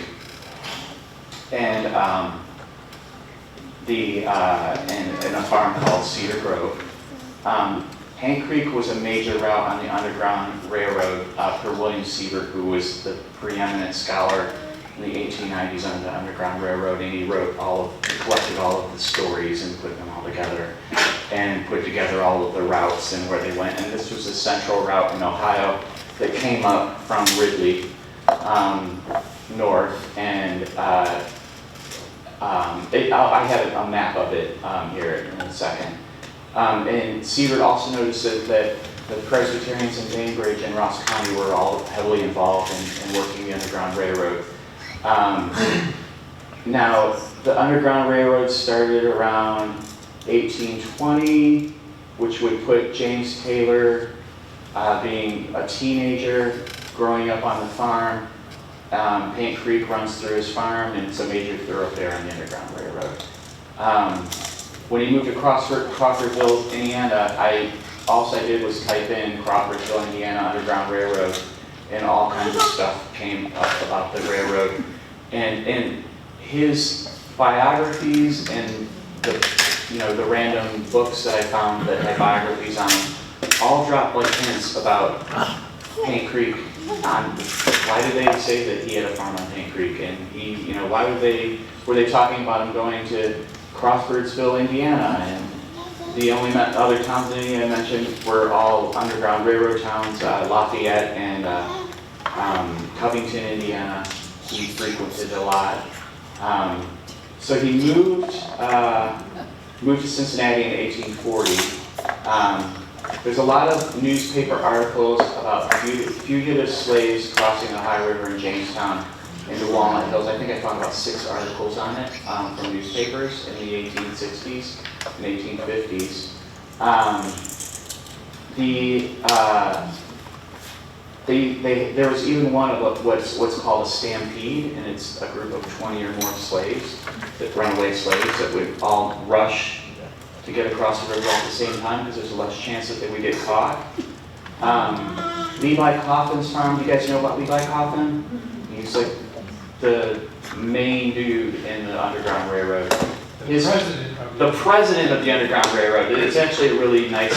and in a farm called Cedar Grove. Paint Creek was a major route on the Underground Railroad per William Siebert, who was the preeminent scholar in the 1890s on the Underground Railroad, and he collected all of the stories and put them all together, and put together all of the routes and where they went. And this was a central route in Ohio that came up from Ridley north, and I have a map of it here in a second. And Siebert also noticed that the Presbyterians in Bainbridge and Ross County were all heavily involved in working the Underground Railroad. Now, the Underground Railroad started around 1820, which would put James Taylor being a teenager, growing up on the farm. Paint Creek runs through his farm, and it's a major thoroughfare on the Underground Railroad. When he moved to Crawfordville, Indiana, all I did was type in Crawfordville, Indiana Underground Railroad, and all kinds of stuff came up about the railroad. And his biographies and the random books that I found that had biographies on them all dropped like hints about Paint Creek. Why did they say that he had a farm on Paint Creek? And why were they talking about him going to Crawfordsville, Indiana? And the only other towns that he had mentioned were all Underground Railroad towns, Lafayette and Covington, Indiana. He frequented a lot. So he moved to Cincinnati in 1840. There's a lot of newspaper articles about fugitive slaves crossing the Ohio River in Jamestown into Walnut Hills. I think I found about 6 articles on it from newspapers in the 1860s and 1850s. There was even one of what's called a stampede, and it's a group of 20 or more slaves, runaway slaves, that would all rush to get across the river all at the same time because there's less chance that they would get caught. Levi Coffin's farm, do you guys know about Levi Coffin? He's like the main dude in the Underground Railroad. The president of the Underground Railroad. It's actually a really nice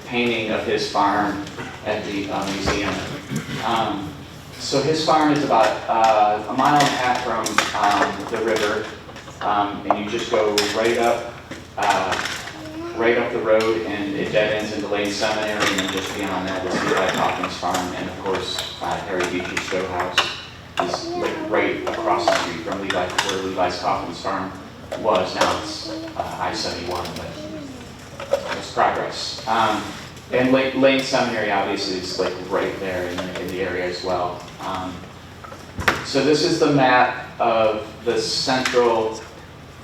painting of his farm at the museum. So his farm is about a mile and a half from the river, and you just go right up the road, and it dead ends into Lane Seminary, and then just beyond that is Levi Coffin's farm, and of course Harry Beecher's Stowe House is like right across the street from where Levi's Coffin's farm was. Now it's I-71, but it's progress. And Lane Seminary obviously is like right there in the area as well. So this is the map of the central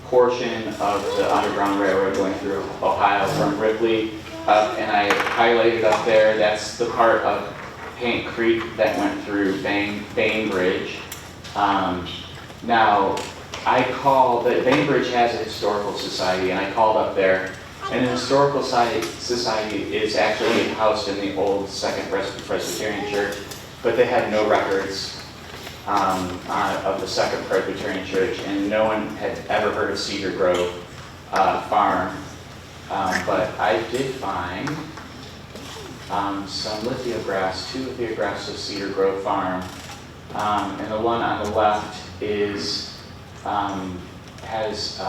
portion of the Underground Railroad going through Ohio from Ripley up, and I highlighted up there, that's the part of Paint Creek that went through Bainbridge. Now, Bainbridge has a historical society, and I called up there, and the historical society is actually housed in the old Second Presbyterian Church, but they have no records of the Second Presbyterian Church, and no one had ever heard of Cedar Grove Farm. But I did find some lithographs, 2 lithographs of Cedar Grove Farm, and the one on the left has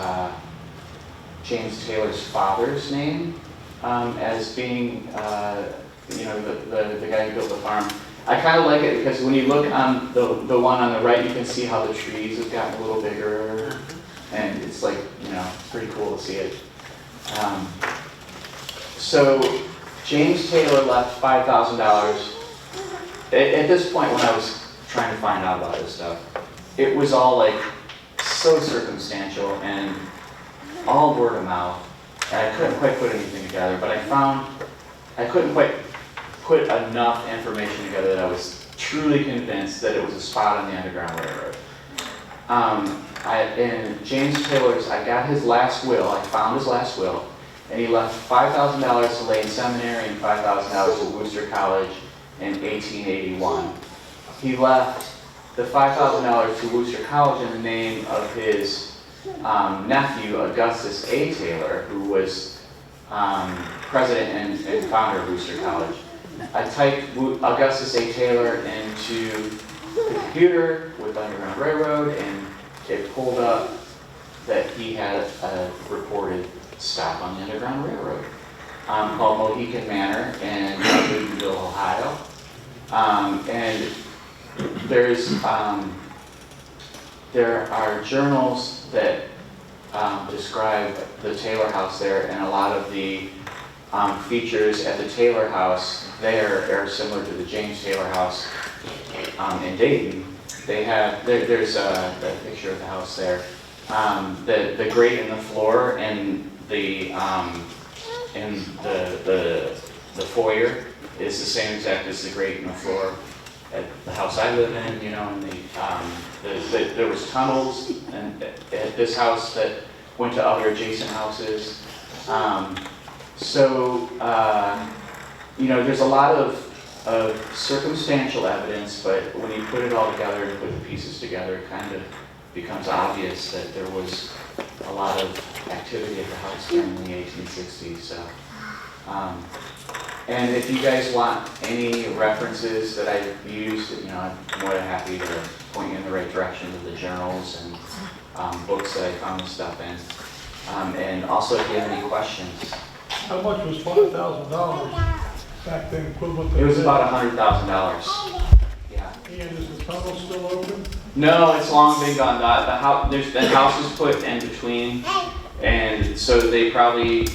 James Taylor's father's name as being the guy who built the farm. I kind of like it because when you look on the one on the right, you can see how the trees have gotten a little bigger, and it's like, it's pretty cool to see it. So James Taylor left $5,000. At this point, when I was trying to find out about this stuff, it was all like so circumstantial and all word of mouth, and I couldn't quite put anything together, but I couldn't quite put enough information together that I was truly convinced that it was a spot on the Underground Railroad. In James Taylor's, I got his last will, I found his last will, and he left $5,000 to Lane Seminary and $5,000 to Worcester College in 1881. He left the $5,000 to Worcester College in the name of his nephew, Augustus A. Taylor, who was president and founder of Worcester College. I typed Augustus A. Taylor into computer with Underground Railroad, and it pulled up that he had a reported stop on the Underground Railroad called Mohican Manor in Newtonville, Ohio. And there are journals that describe the Taylor House there, and a lot of the features at the Taylor House there are similar to the James Taylor House in Dayton. There's a picture of the house there. The grate in the floor and the foyer is the same exact as the grate in the floor at the house I live in, you know, and there was tunnels and at this house that went to other adjacent houses. You know, there's a lot of circumstantial evidence, but when you put it all together and put the pieces together, it kind of becomes obvious that there was a lot of activity at the house during the 1860s. So, and if you guys want any references that I've used, you know, I'm more than happy to point you in the right direction to the journals and books that I found this stuff in. And also, if you have any questions. How much was $5,000 back then equivalent to? It was about $100,000. Yeah. And is the tunnel still open? No, it's long been gone. The house is put in between, and so they probably,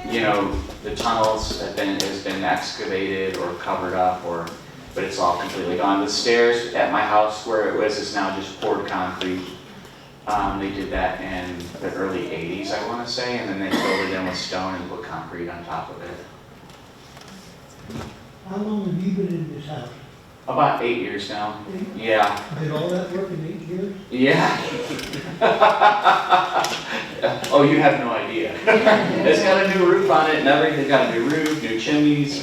you know, the tunnels has been excavated or covered up, but it's all completely gone. The stairs at my house where it was is now just poured concrete. They did that in the early 80s, I want to say, and then they filled it in with stone and put concrete on top of it. How long have you been in this house? About 8 years now. Yeah. Did all that work in 8 years? Yeah. Oh, you have no idea. It's got a new roof on it and everything. It's got a new roof, new chimneys,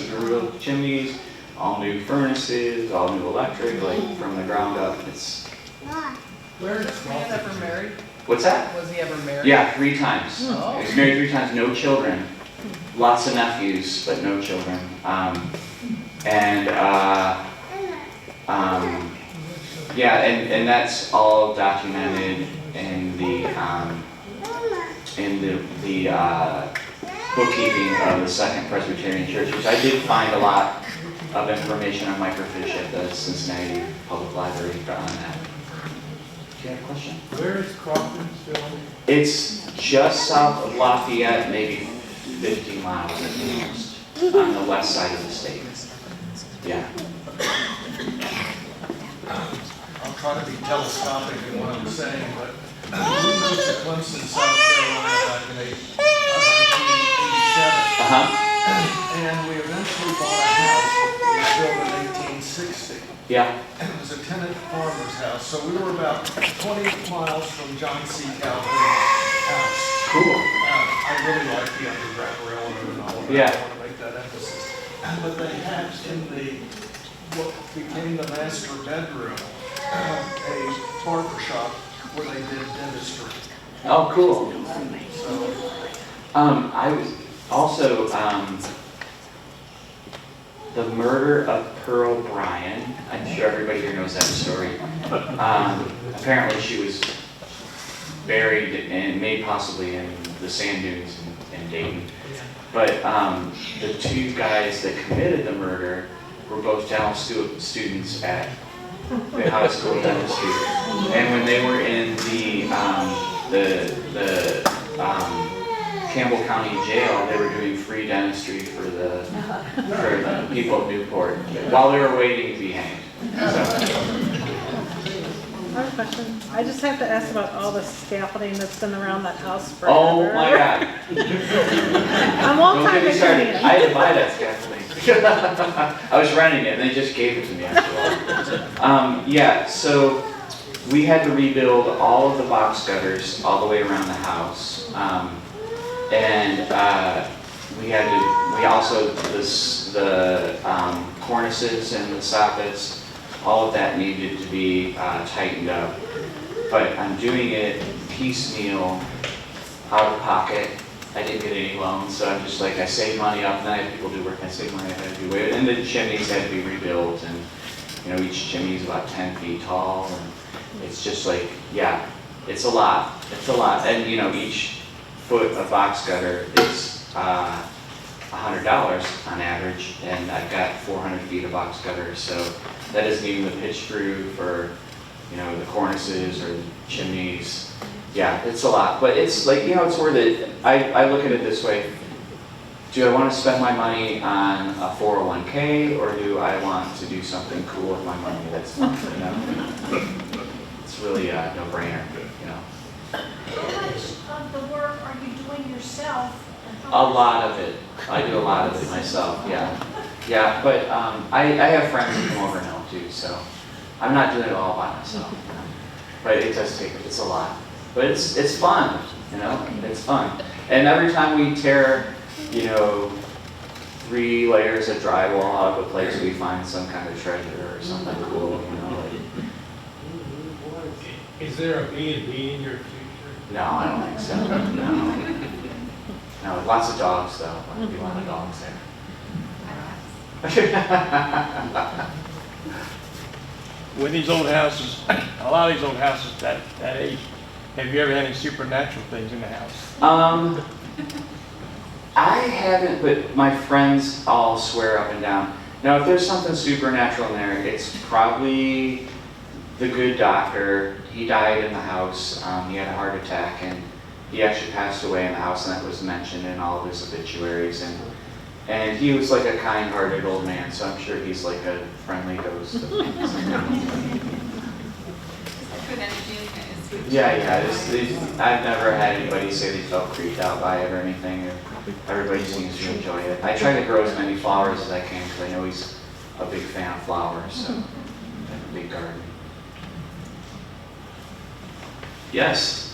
all new furnaces, all new electric, like from the ground up. It's. Was he ever married? What's that? Was he ever married? Yeah, 3 times. Oh. He was married 3 times, no children. Lots of nephews, but no children. Yeah, and that's all documented in the bookkeeping of the Second Presbyterian Church, which I did find a lot of information on microfiche at the Cincinnati Public Library on that. Do you have a question? Where is Crofton still? It's just south of Lafayette, maybe 50 miles at the most, on the west side of the state. Yeah. I'll try to be telescopic in what I'm saying, but we moved to Clemson, South Carolina back in 1987. And we eventually bought a house that was built in 1860. Yeah. And it was a tenant farmer's house, so we were about 20 miles from John C. Calvin's house. Cool. I really like the Underground Railroad and all of that. Yeah. I want to make that emphasis. But they had in what became the master bedroom, a barber shop where they did dentistry. Oh, cool. So, I was also, the murder of Pearl Bryan. I'm sure everybody here knows that story. Apparently she was buried and made possibly in the sand dunes in Dayton. But the 2 guys that committed the murder were both dental students at the high school of dentistry. And when they were in the Campbell County Jail, they were doing free dentistry for the people of Newport while they were waiting to be hanged. So. I have a question. I just have to ask about all the scaffolding that's been around that house forever. Oh my God. I'm all Don't time get me started. again. I had to buy that scaffolding. I was renting it and they just gave it to me after all. Yeah, so we had to rebuild all of the box gutters all the way around the house. We also, the cornices and the soffits, all of that needed to be tightened up. But I'm doing it piecemeal, out of pocket. I didn't get any loans, so I'm just like, I save money up, and then I have people do work, I save money, I had to do it. And the chimneys had to be rebuilt, and You know, each chimney is about 10 feet tall, and it's just like, yeah, it's a lot. It's a lot. And, you know, each foot of box gutter is $100 on average, and I've got 400 feet of box gutter, so that isn't even the pitch through for, you know, the cornices or the chimneys. Yeah, it's a lot, but it's like, you know, it's worth it. I look at it this way. Do I want to spend my money on a 401k, or do I want to do something cool with my money that's fun, you know? It's really a no-brainer, you know? How much of the work are you doing yourself? and A how much- lot of it. I do a lot of it myself, yeah. Yeah, but I have friends who come over and help too, so I'm not doing it all by myself, you know? But it does take, it's a lot. But it's fun, you know, it's fun. And every time we tear, you know, 3 layers of drywall out of a place, we find some kind of treasure or something cool, you know. Like, Is there a B&B in your future? no, I don't think so, no. No, lots of dogs though, there'll be a lot of dogs there. With these old houses, a lot of these old houses that age, have you ever had any supernatural things in the house? I haven't, but my friends all swear up and down. Now, if there's something supernatural in there, it's probably the good doctor. He died in the house. He had a heart attack, and he actually passed away in the house, and that was mentioned in all of his obituaries. And he was like a kind-hearted old man, so I'm sure he's like a friendly ghost. Yeah, I've never had anybody say they felt creeped out by it or anything. Everybody seems to enjoy it. I try to grow as many flowers as I can because I know he's a big fan of flowers, so I have a big garden. Yes?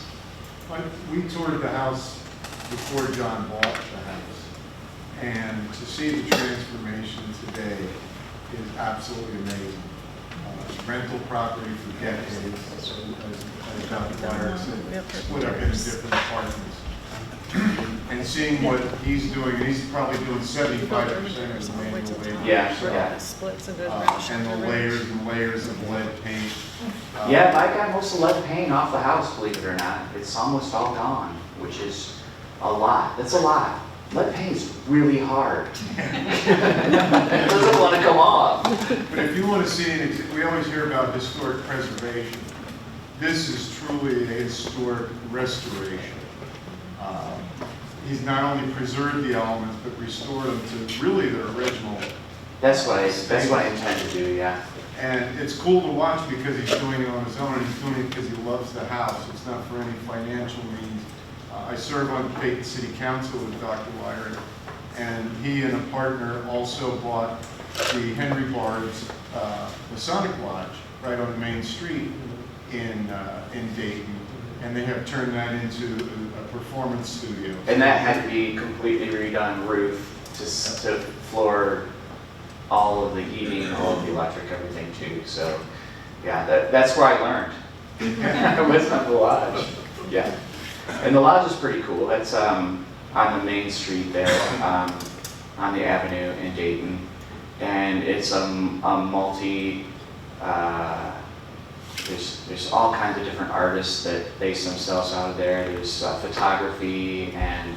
We toured the house before John bought the house, and to see the transformation today is absolutely amazing. Rental property for decades, as Dr. Wirick said, split up into different apartments. And seeing what he's doing, and he's probably doing 75% of the manual labor. Yeah. And the layers and layers of lead paint. Yeah, I got most of the lead paint off the house, believe it or not. It's almost all gone, which is a lot. That's a lot. Lead paint's really hard. It doesn't want to come off. But if you want to see, we always hear about historic preservation. This is truly a historic restoration. He's not only preserved the elements, but restored them to really their original. That's what I intend to do, yeah. And it's cool to watch because he's doing it on his own, and he's doing it because he loves the house. It's not for any financial means. I serve on Dayton City Council with Dr. Wirick, and he and a partner also bought the Henry Bard's Masonic Lodge right on Main Street in Dayton, and they have turned that into a performance studio. And that had to be completely redone roof to floor all of the heating, all of the electric, everything too. So, yeah, that's where I learned. I was on the lodge. Yeah. And the lodge is pretty cool. That's on the main street there, on the avenue in Dayton. And it's a multi, there's all kinds of different artists that base themselves out of there. There's photography and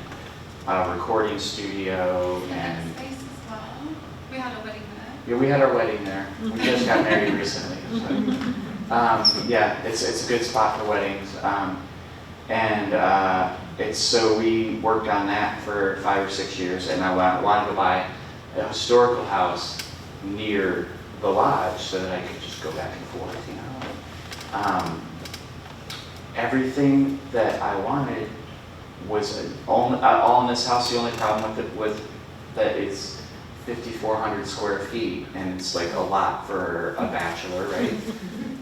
a recording studio and... We had a wedding there. Yeah, we had our wedding there. We just got married recently. So. Yeah, it's a good spot for weddings. So we worked on that for 5 or 6 years, and I wanted to buy a historical house near the lodge so that I could just go back and forth, you know. Everything that I wanted was all in this house. The only problem with that it's 5,400 square feet, and it's like a lot for a bachelor, right?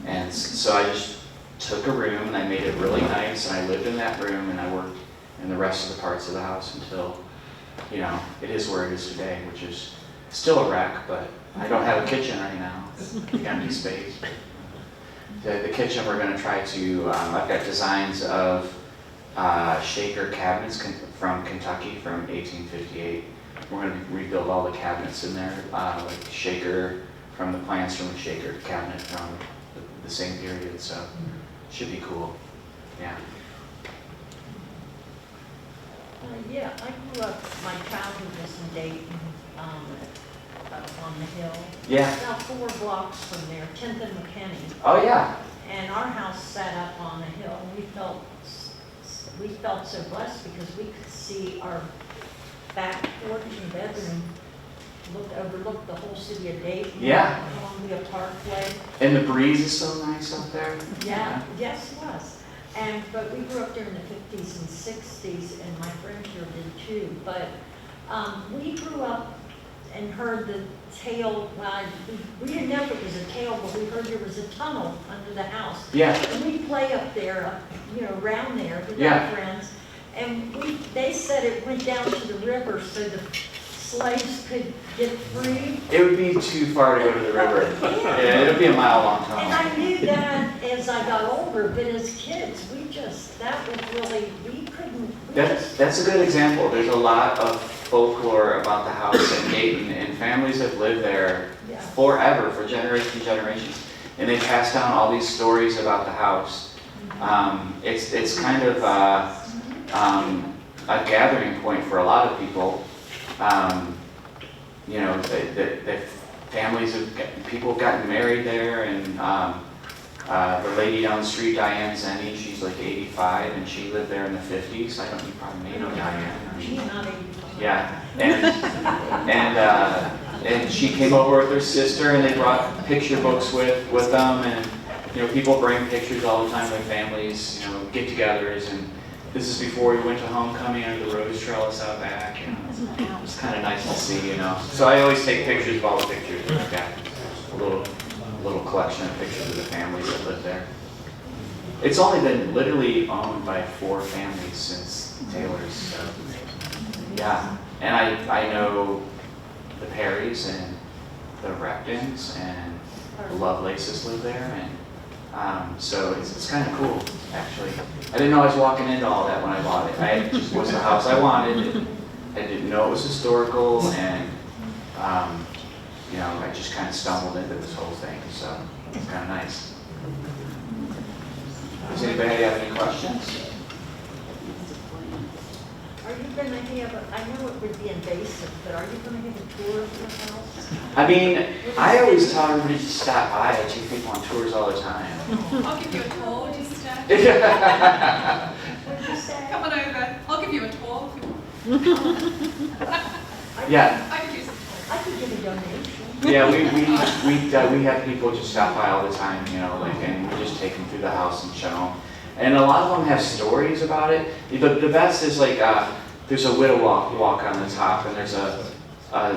And so I just took a room and I made it really nice, and I lived in that room, and I worked in the rest of the parts of the house until, you know, it is where it is today, which is still a wreck, but I don't have a kitchen right now. It's empty space. The kitchen we're going to try to, I've got designs of shaker cabinets from Kentucky from 1858. We're going to rebuild all the cabinets in there, like shaker from the plans from the shaker cabinet from the same period, so should be cool. Yeah. Yeah, I grew up, my childhood was in Dayton, on the hill. Yeah. About 4 blocks from there, 10th and McKinney. Oh, yeah. And our house sat up on a hill. We felt so blessed because we could see our back porch and bedroom overlooked the whole city of Dayton. Yeah. Columbia Parkway. And the breeze is so nice up there. Yeah, yes, it was. But we grew up there in the 50s and 60s, and my friends here did too. But we grew up and heard the tale. Well, we didn't know if it was a tale, but we heard there was a tunnel under the house. Yeah. And we'd play up there, around there with Yeah. our friends. And they said it went down to the river so the slaves could get free. It would be too far to go to the river. Yeah, it would be a mile-long tunnel. And I knew that as I got older, but as kids, that was really, we couldn't. That's a good example. There's a lot of folklore about the house in Dayton, and families have lived there forever, for generations. And they pass down all these stories about the house. It's kind of a gathering point for a lot of people. The families people have gotten married there, and the lady down the street, Diane Zenny, she's like 85, and she lived there in the 50s. You probably may know Diane. She's not 85. Yeah, and she came over with her sister, and they brought picture books with them, and people bring pictures all the time with families, get-togethers, and this is before we went to homecoming under the rose trellis out back. It's kind of nice to see, So I always take pictures of all the pictures like that. A little collection of pictures of the families that live there. It's only been literally owned by 4 families since Taylor's. So. Yeah, and I know the Perrys and the Reptons and the Lovelaces live there, and so it's kind of cool, actually. I didn't know I was walking into all that when I bought it. It just was the house I wanted. I didn't know it was historical, and I just kind of stumbled into this whole thing, so it's kind of nice. Does anybody have any questions? Are you going to have, I know it would be invasive, but are you going to have a tour of your house? I mean, I always tell everybody to stop by. I take people on tours all the time. I'll give you a tour, would you say? What did you say? Come on over. I'll give you a tour. Yeah. I could use a tour. I could give a donation. Yeah, we have people just stop by all the time, and we just take them through the house and show them. And a lot of them have stories about it. The best is there's a widow walk on the top, and there's a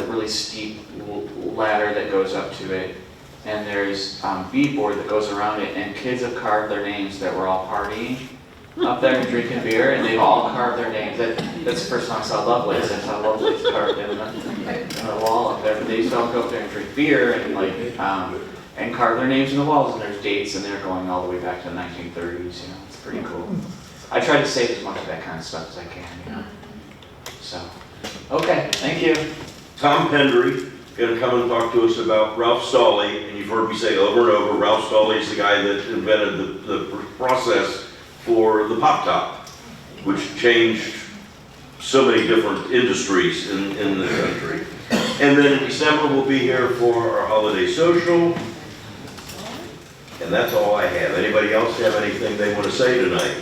really steep ladder that goes up to it. And there's beadboard that goes around it, and kids have carved their names that were all partying up there and drinking beer, and they've all carved their names. That's the first time I saw Lovelace. That's how Lovelace carved in the wall up there. But they used to all go up there and drink beer and carve their names in the walls, and there's dates in there going all the way back to the 1930s. It's pretty cool. I try to save as much of that kind of stuff as I can. So, okay, thank you. Tom Pendry going to come and talk to us about Ralph Stawley, and you've heard me say over and over, Ralph Stawley is the guy that invented the process for the pop top, which changed so many different industries in the country. And then in December we'll be here for our holiday social. And that's all I have. Anybody else have anything they want to say tonight?